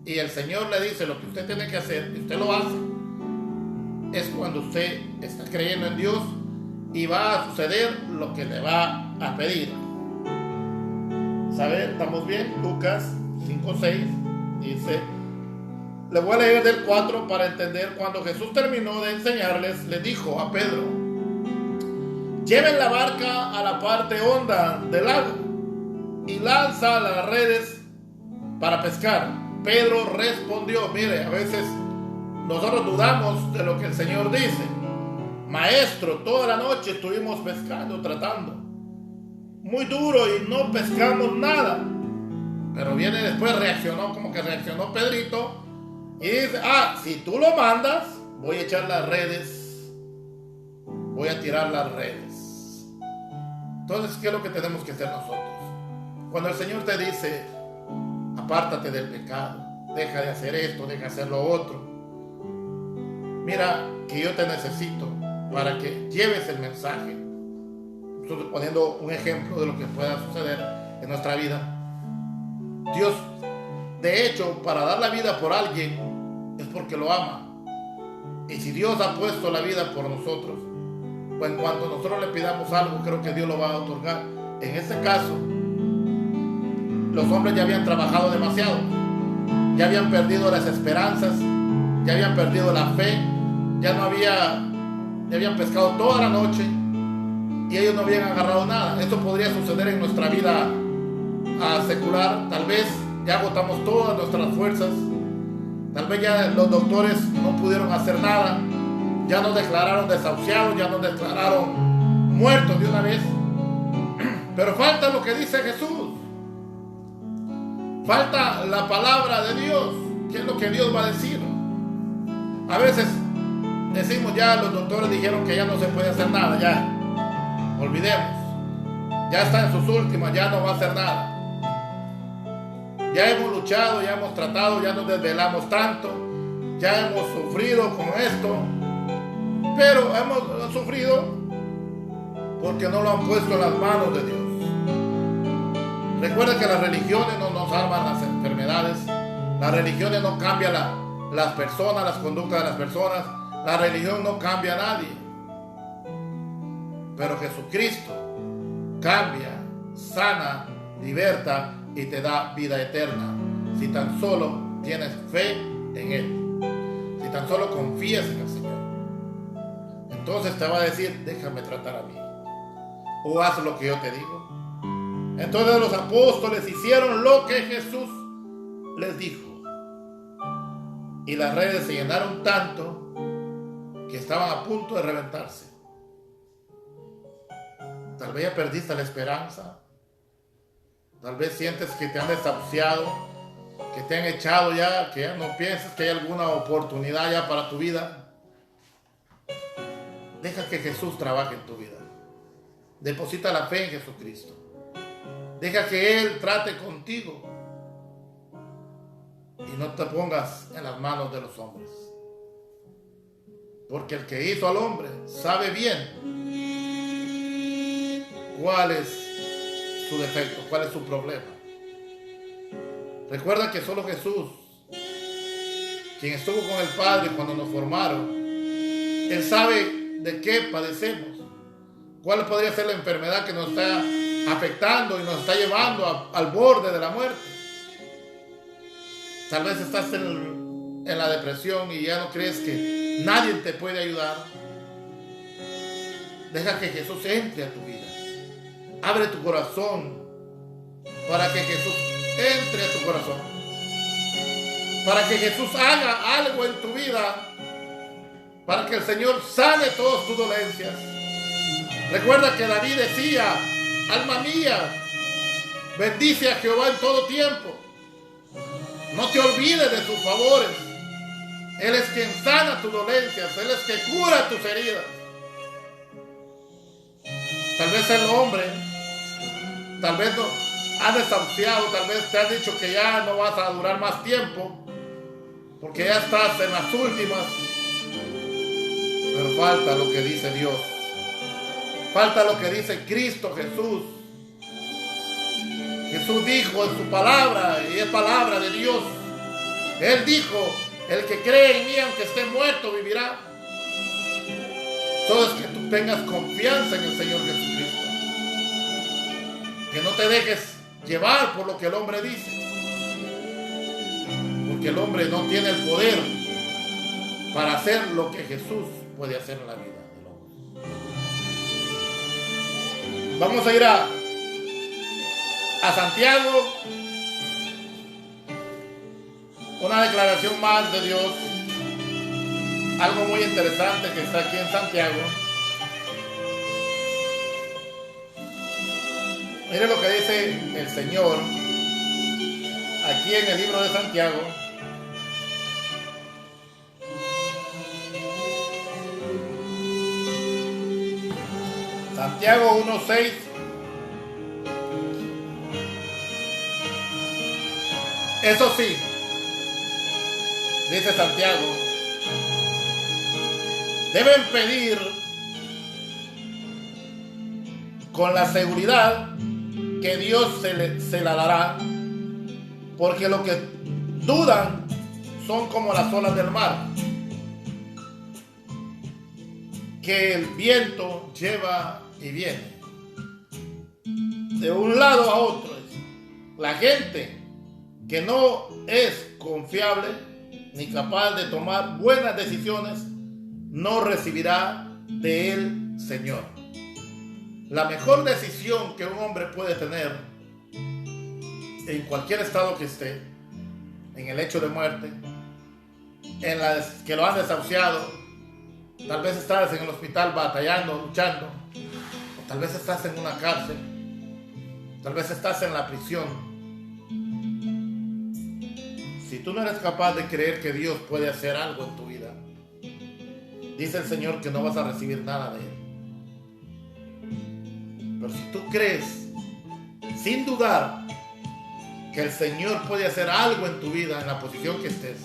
y el Señor le dice lo que usted tiene que hacer y usted lo hace, es cuando usted está creyendo en Dios y va a suceder lo que le va a pedir. ¿Sabe? ¿Estamos bien? Lucas 5:6 dice, le voy a leer del 4 para entender. Cuando Jesús terminó de enseñarles, le dijo a Pedro, lleven la barca a la parte honda del lago y lanza las redes para pescar. Pedro respondió, mire, a veces nosotros dudamos de lo que el Señor dice. Maestro, toda la noche estuvimos pescando, tratando muy duro y no pescamos nada. Pero viene después, reaccionó Pedrito y dice, si tú lo mandas, voy a echar las redes, voy a tirar las redes. Entonces, ¿qué es lo que tenemos que hacer nosotros? Cuando el Señor te dice, apártate del pecado, deja de hacer esto, deja de hacer lo otro, mira que yo te necesito para que lleves el mensaje. Estoy poniendo un ejemplo de lo que pueda suceder en nuestra vida. Dios, de hecho, para dar la vida por alguien es porque lo ama. Y si Dios ha puesto la vida por nosotros, pues en cuanto nosotros le pidamos algo, creo que Dios lo va a otorgar. En este caso, los hombres ya habían trabajado demasiado, ya habían perdido las esperanzas, ya habían perdido la fe, ya habían pescado toda la noche y ellos no habían agarrado nada. Esto podría suceder en nuestra vida secular. Tal vez ya agotamos todas nuestras fuerzas, tal vez ya los doctores no pudieron hacer nada, ya nos declararon desahuciados, ya nos declararon muertos de una vez. Pero falta lo que dice Jesús. Falta la palabra de Dios. ¿Qué es lo que Dios va a decir? A veces decimos, ya los doctores dijeron que ya no se puede hacer nada, ya olvidemos. Ya está en sus últimas, ya no va a hacer nada. Ya hemos luchado, ya hemos tratado, ya nos desvelamos tanto, ya hemos sufrido con esto, pero hemos sufrido porque no lo han puesto en las manos de Dios. Recuerda que las religiones no nos salvan las enfermedades, las religiones no cambian las personas, las conductas de las personas, la religión no cambia a nadie, pero Jesucristo cambia, sana, liberta y te da vida eterna si tan solo tienes fe en Él, si tan solo confías en el Señor. Entonces te va a decir, déjame tratar a mí, o haz lo que yo te digo. Entonces los apóstoles hicieron lo que Jesús les dijo, y las redes se llenaron tanto que estaban a punto de reventarse. Tal vez ya perdiste la esperanza. Tal vez sientes que te han desahuciado, que te han echado ya, que ya no piensas que hay alguna oportunidad ya para tu vida. Deja que Jesús trabaje en tu vida. Deposita la fe en Jesucristo. Deja que Él trate contigo. Y no te pongas en las manos de los hombres. Porque el que hizo al hombre sabe bien cuál es su defecto, cuál es su problema. Recuerda que solo Jesús, quien estuvo con el Padre cuando nos formaron, Él sabe de qué padecemos, cuál podría ser la enfermedad que nos está afectando y nos está llevando al borde de la muerte. Tal vez estás en la depresión y ya no crees que nadie te puede ayudar. Deja que Jesús entre a tu vida. Abre tu corazón para que Jesús entre a tu corazón. Para que Jesús haga algo en tu vida. Para que el Señor sane todas tus dolencias. Recuerda que David decía, alma mía, bendice a Jehová en todo tiempo. No te olvides de sus favores. Él es quien sana tus dolencias. Él es quien cura tus heridas. Tal vez el hombre, tal vez no has desahuciado, tal vez te has dicho que ya no vas a durar más tiempo, porque ya estás en las últimas. Pero falta lo que dice Dios. Falta lo que dice Cristo Jesús. Jesús dijo en su palabra, y es palabra de Dios. Él dijo, el que cree en mí, aunque esté muerto, vivirá. Todo es que tú tengas confianza en el Señor Jesucristo. Que no te dejes llevar por lo que el hombre dice. Porque el hombre no tiene el poder para hacer lo que Jesús puede hacer en la vida del hombre. Vamos a ir a Santiago. Una declaración más de Dios. Algo muy interesante que está aquí en Santiago. Mire lo que dice el Señor aquí en el libro de Santiago. Santiago 1:6. Eso sí, dice Santiago, deben pedir con la seguridad que Dios se la dará, porque lo que dudan son como las olas del mar, que el viento lleva y viene de un lado a otro. La gente que no es confiable ni capaz de tomar buenas decisiones no recibirá del Señor. La mejor decisión que un hombre puede tener en cualquier estado que esté, en el hecho de muerte, en las que lo han desahuciado, tal vez estás en el hospital batallando, luchando, o tal vez estás en una cárcel, tal vez estás en la prisión. tú no eres capaz de creer que Dios puede hacer algo en tu vida, dice el Señor que no vas a recibir nada de Él. Pero si tú crees, sin dudar, que el Señor puede hacer algo en tu vida, en la posición que estés,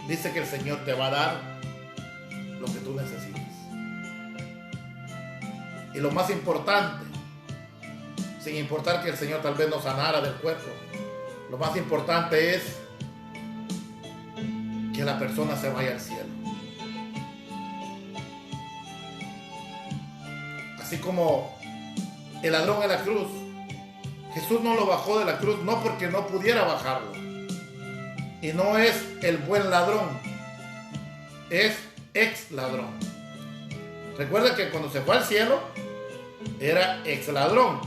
dice que el Señor te va a dar lo que tú necesites. Y lo más importante, sin importar que el Señor tal vez no sanara del cuerpo, lo más importante es que la persona se vaya al cielo. Así como el ladrón en la cruz, Jesús no lo bajó de la cruz, no porque no pudiera bajarlo. Y no es el buen ladrón, es ex ladrón. Recuerda que cuando se fue al cielo, era ex ladrón.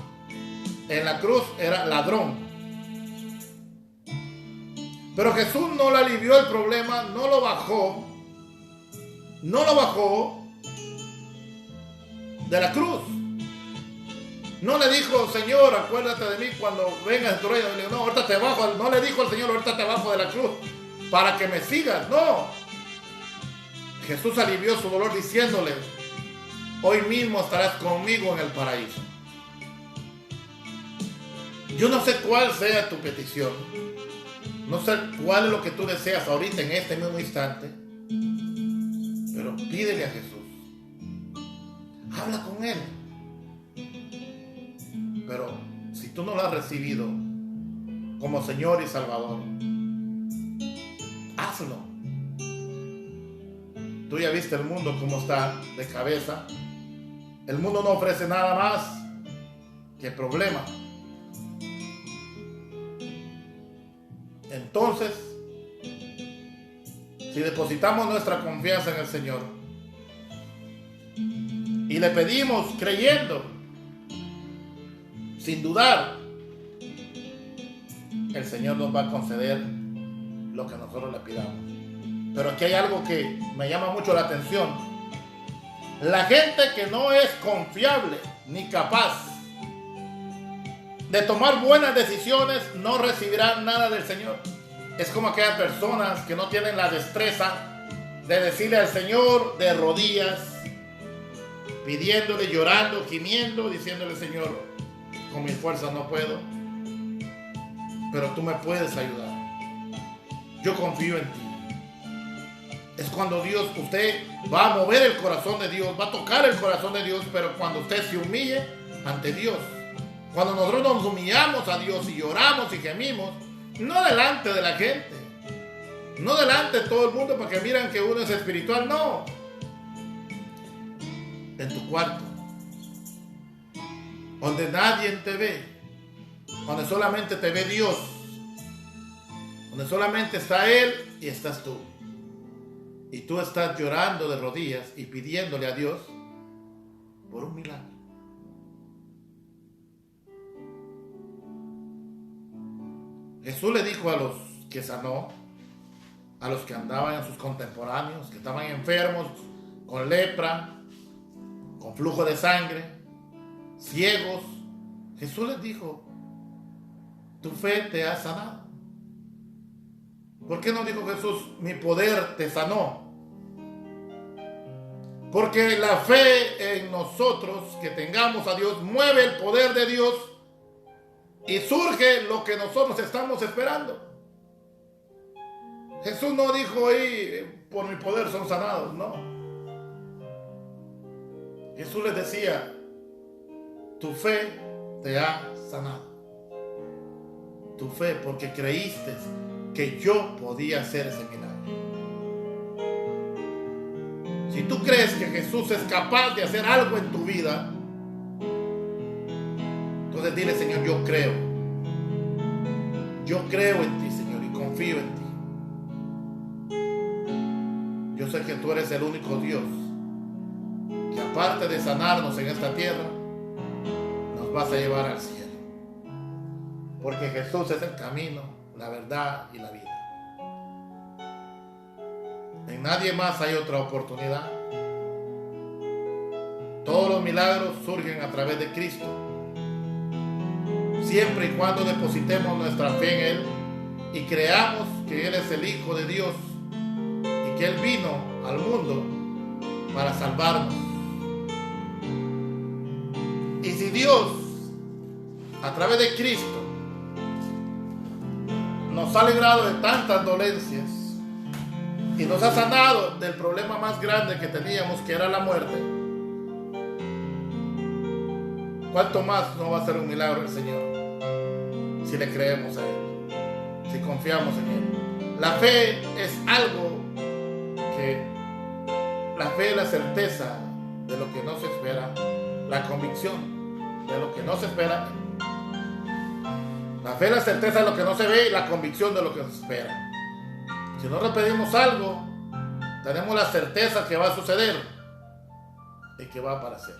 En la cruz era ladrón. Pero Jesús no le alivió el problema, no lo bajó de la cruz. No le dijo, Señor, acuérdate de mí cuando vengas en tu reino. No, ahorita te bajo. No le dijo al Señor, ahorita te bajo de la cruz para que me sigas. No. Jesús alivió su dolor diciéndole, hoy mismo estarás conmigo en el paraíso. Yo no sé cuál sea tu petición. No sé cuál es lo que tú deseas ahorita en este mismo instante. Pero pídele a Jesús. Habla con Él. Pero si tú no lo has recibido como Señor y Salvador, hazlo. Tú ya viste el mundo cómo está de cabeza. El mundo no ofrece nada más que problemas. Entonces, si depositamos nuestra confianza en el Señor y le pedimos creyendo, sin dudar, el Señor nos va a conceder lo que nosotros le pidamos. Pero aquí hay algo que me llama mucho la atención. La gente que no es confiable ni capaz de tomar buenas decisiones no recibirá nada del Señor. Es como aquellas personas que no tienen la destreza de decirle al Señor de rodillas, pidiéndole, llorando, gimiendo, diciéndole, Señor, con mis fuerzas no puedo, pero tú me puedes ayudar. Yo confío en ti. Es cuando Dios, usted va a mover el corazón de Dios, va a tocar el corazón de Dios, pero cuando usted se humille ante Dios. Cuando nosotros nos humillamos a Dios y lloramos y gemimos, no delante de la gente, no delante de todo el mundo para que miren que uno es espiritual, no. En tu cuarto, donde nadie te ve, donde solamente te ve Dios, donde solamente está Él y estás tú. Y tú estás llorando de rodillas y pidiéndole a Dios por un milagro. Jesús le dijo a los que sanó, a los que andaban en sus contemporáneos, que estaban enfermos, con lepra, con flujo de sangre, ciegos. Jesús les dijo, tu fe te ha sanado. ¿Por qué no dijo Jesús, mi poder te sanó? Porque la fe en nosotros, que tengamos a Dios, mueve el poder de Dios y surge lo que nosotros estamos esperando. Jesús no dijo ahí, por mi poder son sanados, no. Jesús les decía, tu fe te ha sanado. Tu fe, porque creíste que yo podía hacer ese milagro. Si tú crees que Jesús es capaz de hacer algo en tu vida, entonces dile, Señor, yo creo. Yo creo en ti, Señor, y confío en ti. Yo sé que tú eres el único Dios que, aparte de sanarnos en esta tierra, nos vas a llevar al cielo. Porque Jesús es el camino, la verdad y la vida. En nadie más hay otra oportunidad. Todos los milagros surgen a través de Cristo. Siempre y cuando depositemos nuestra fe en Él y creamos que Él es el Hijo de Dios y que Él vino al mundo para salvarnos. Y si Dios, a través de Cristo, nos ha librado de tantas dolencias y nos ha sanado del problema más grande que teníamos, que era la muerte, ¿cuánto más no va a ser un milagro el Señor si le creemos a Él, si confiamos en Él? La fe es algo que, la fe es la certeza de lo que no se espera, la convicción de lo que no se espera. La fe es la certeza de lo que no se ve y la convicción de lo que se espera. Si no repetimos algo, tenemos la certeza que va a suceder y que va a aparecer.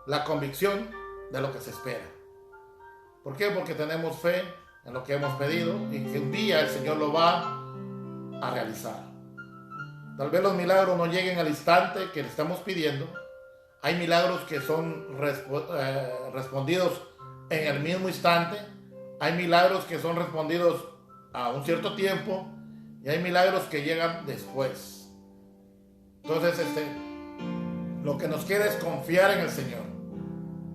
La convicción de lo que se espera. ¿Por qué? Porque tenemos fe en lo que hemos pedido y que un día el Señor lo va a realizar. Tal vez los milagros no lleguen al instante que le estamos pidiendo. Hay milagros que son respondidos en el mismo instante. Hay milagros que son respondidos a un cierto tiempo y hay milagros que llegan después. Entonces, lo que nos queda es confiar en el Señor,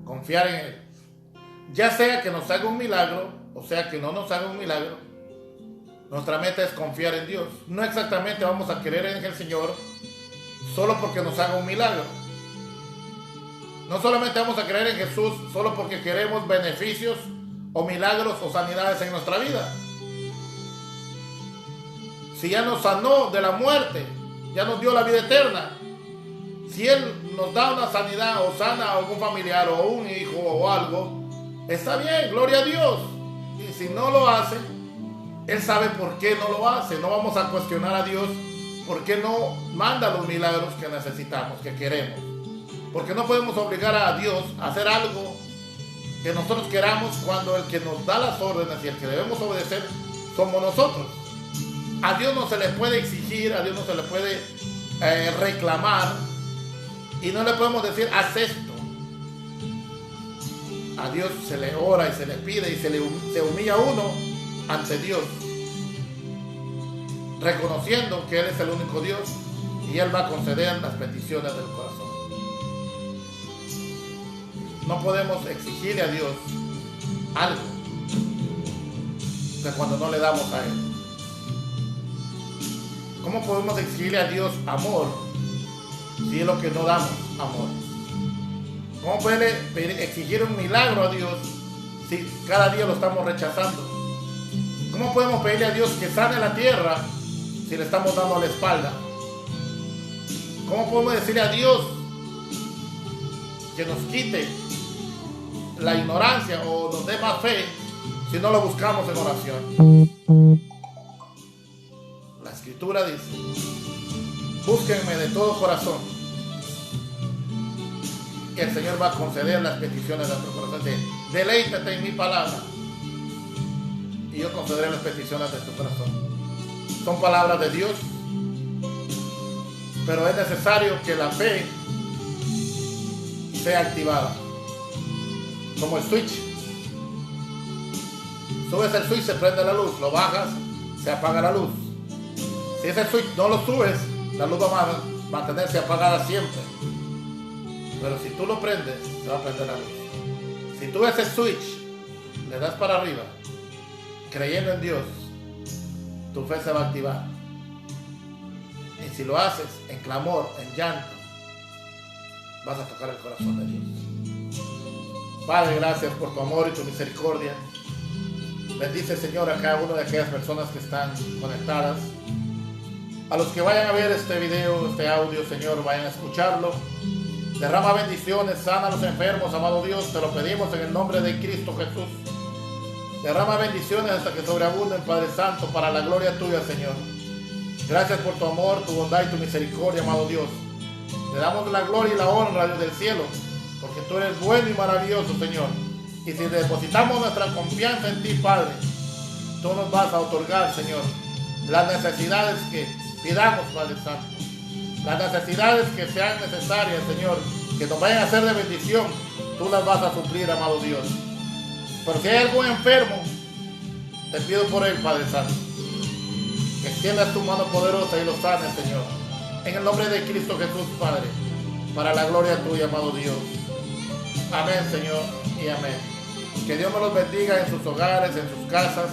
confiar en Él. Ya sea que nos haga un milagro, o sea que no nos haga un milagro, nuestra meta es confiar en Dios. No exactamente vamos a creer en el Señor solo porque nos haga un milagro. No solamente vamos a creer en Jesús solo porque queremos beneficios o milagros o sanidades en nuestra vida. Si ya nos sanó de la muerte, ya nos dio la vida eterna, si Él nos da una sanidad o sana a algún familiar o un hijo o algo, está bien, gloria a Dios. Y si no lo hace, Él sabe por qué no lo hace. No vamos a cuestionar a Dios por qué no manda los milagros que necesitamos, que queremos. Porque no podemos obligar a Dios a hacer algo que nosotros queramos, cuando el que nos da las órdenes y el que debemos obedecer somos nosotros. A Dios no se le puede exigir, a Dios no se le puede reclamar, y no le podemos decir haz esto. A Dios se le ora y se le pide y se humilla uno ante Dios, reconociendo que Él es el único Dios y Él va a conceder las peticiones del corazón. No podemos exigirle a Dios algo de cuando no le damos a Él. ¿Cómo podemos exigirle a Dios amor si es lo que no damos, amor? ¿Cómo puede exigir un milagro a Dios si cada día lo estamos rechazando? ¿Cómo podemos pedirle a Dios que sane la tierra si le estamos dando la espalda? ¿Cómo podemos decirle a Dios que nos quite la ignorancia o nos dé más fe si no lo buscamos en oración? La Escritura dice: búsquenme de todo corazón y el Señor va a conceder las peticiones de nuestro corazón. Deleítate en mi palabra y yo concederé las peticiones de tu corazón. Son palabras de Dios, pero es necesario que la fe sea activada, como el switch. Subes el switch, se prende la luz, lo bajas, se apaga la luz. Si ese switch no lo subes, la luz va a mantenerse apagada siempre. Pero si tú lo prendes, se va a prender la luz. Si tú ese switch le das para arriba, creyendo en Dios, tu fe se va a activar. Y si lo haces en clamor, en llanto, vas a tocar el corazón de Dios. Padre, gracias por tu amor y tu misericordia. Bendice, Señor, a cada una de aquellas personas que están conectadas. A los que vayan a ver este video, este audio, Señor, vayan a escucharlo. Derrama bendiciones, sana a los enfermos, amado Dios, te lo pedimos en el nombre de Cristo Jesús. Derrama bendiciones hasta que sobreabunden, Padre Santo, para la gloria tuya, Señor. Gracias por tu amor, tu bondad y tu misericordia, amado Dios. Te damos la gloria y la honra desde el cielo, porque tú eres bueno y maravilloso, Señor. Y si depositamos nuestra confianza en ti, Padre, tú nos vas a otorgar, Señor, las necesidades que pidamos, Padre Santo. Las necesidades que sean necesarias, Señor, que nos vayan a ser de bendición, tú las vas a suplir, amado Dios. Porque si hay algún enfermo Te pido por él, Padre Santo, que extiendas tu mano poderosa y lo sanes, Señor. En el nombre de Cristo Jesús, Padre, para la gloria tuya, amado Dios. Amén, Señor, y amén. Que Dios me los bendiga en sus hogares, en sus casas.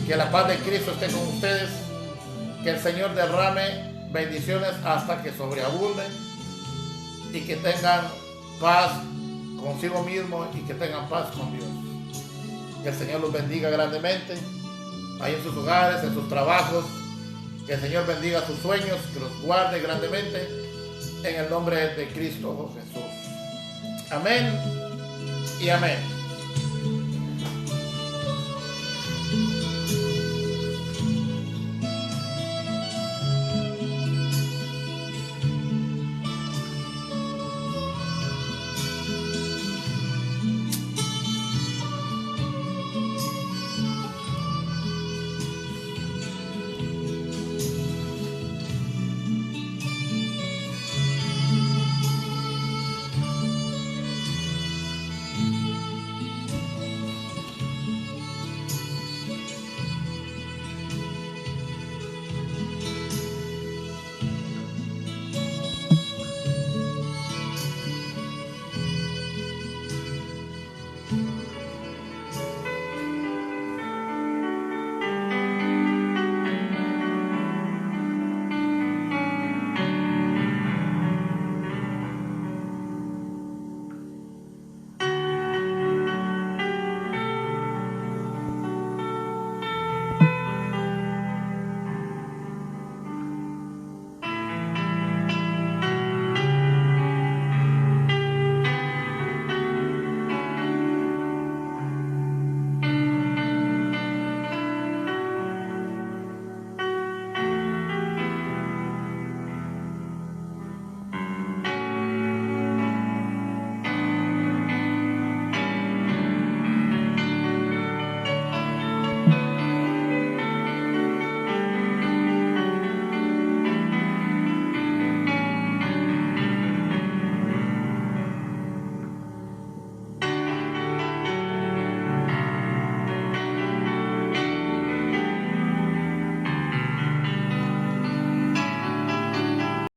Que la paz de Cristo esté con ustedes. Que el Señor derrame bendiciones hasta que sobreabunden. Y que tengan paz consigo mismo y que tengan paz con Dios. Que el Señor los bendiga grandemente. Ahí en sus hogares, en sus trabajos. Que el Señor bendiga sus sueños, que los guarde grandemente. En el nombre de Cristo Jesús. Amén y amén.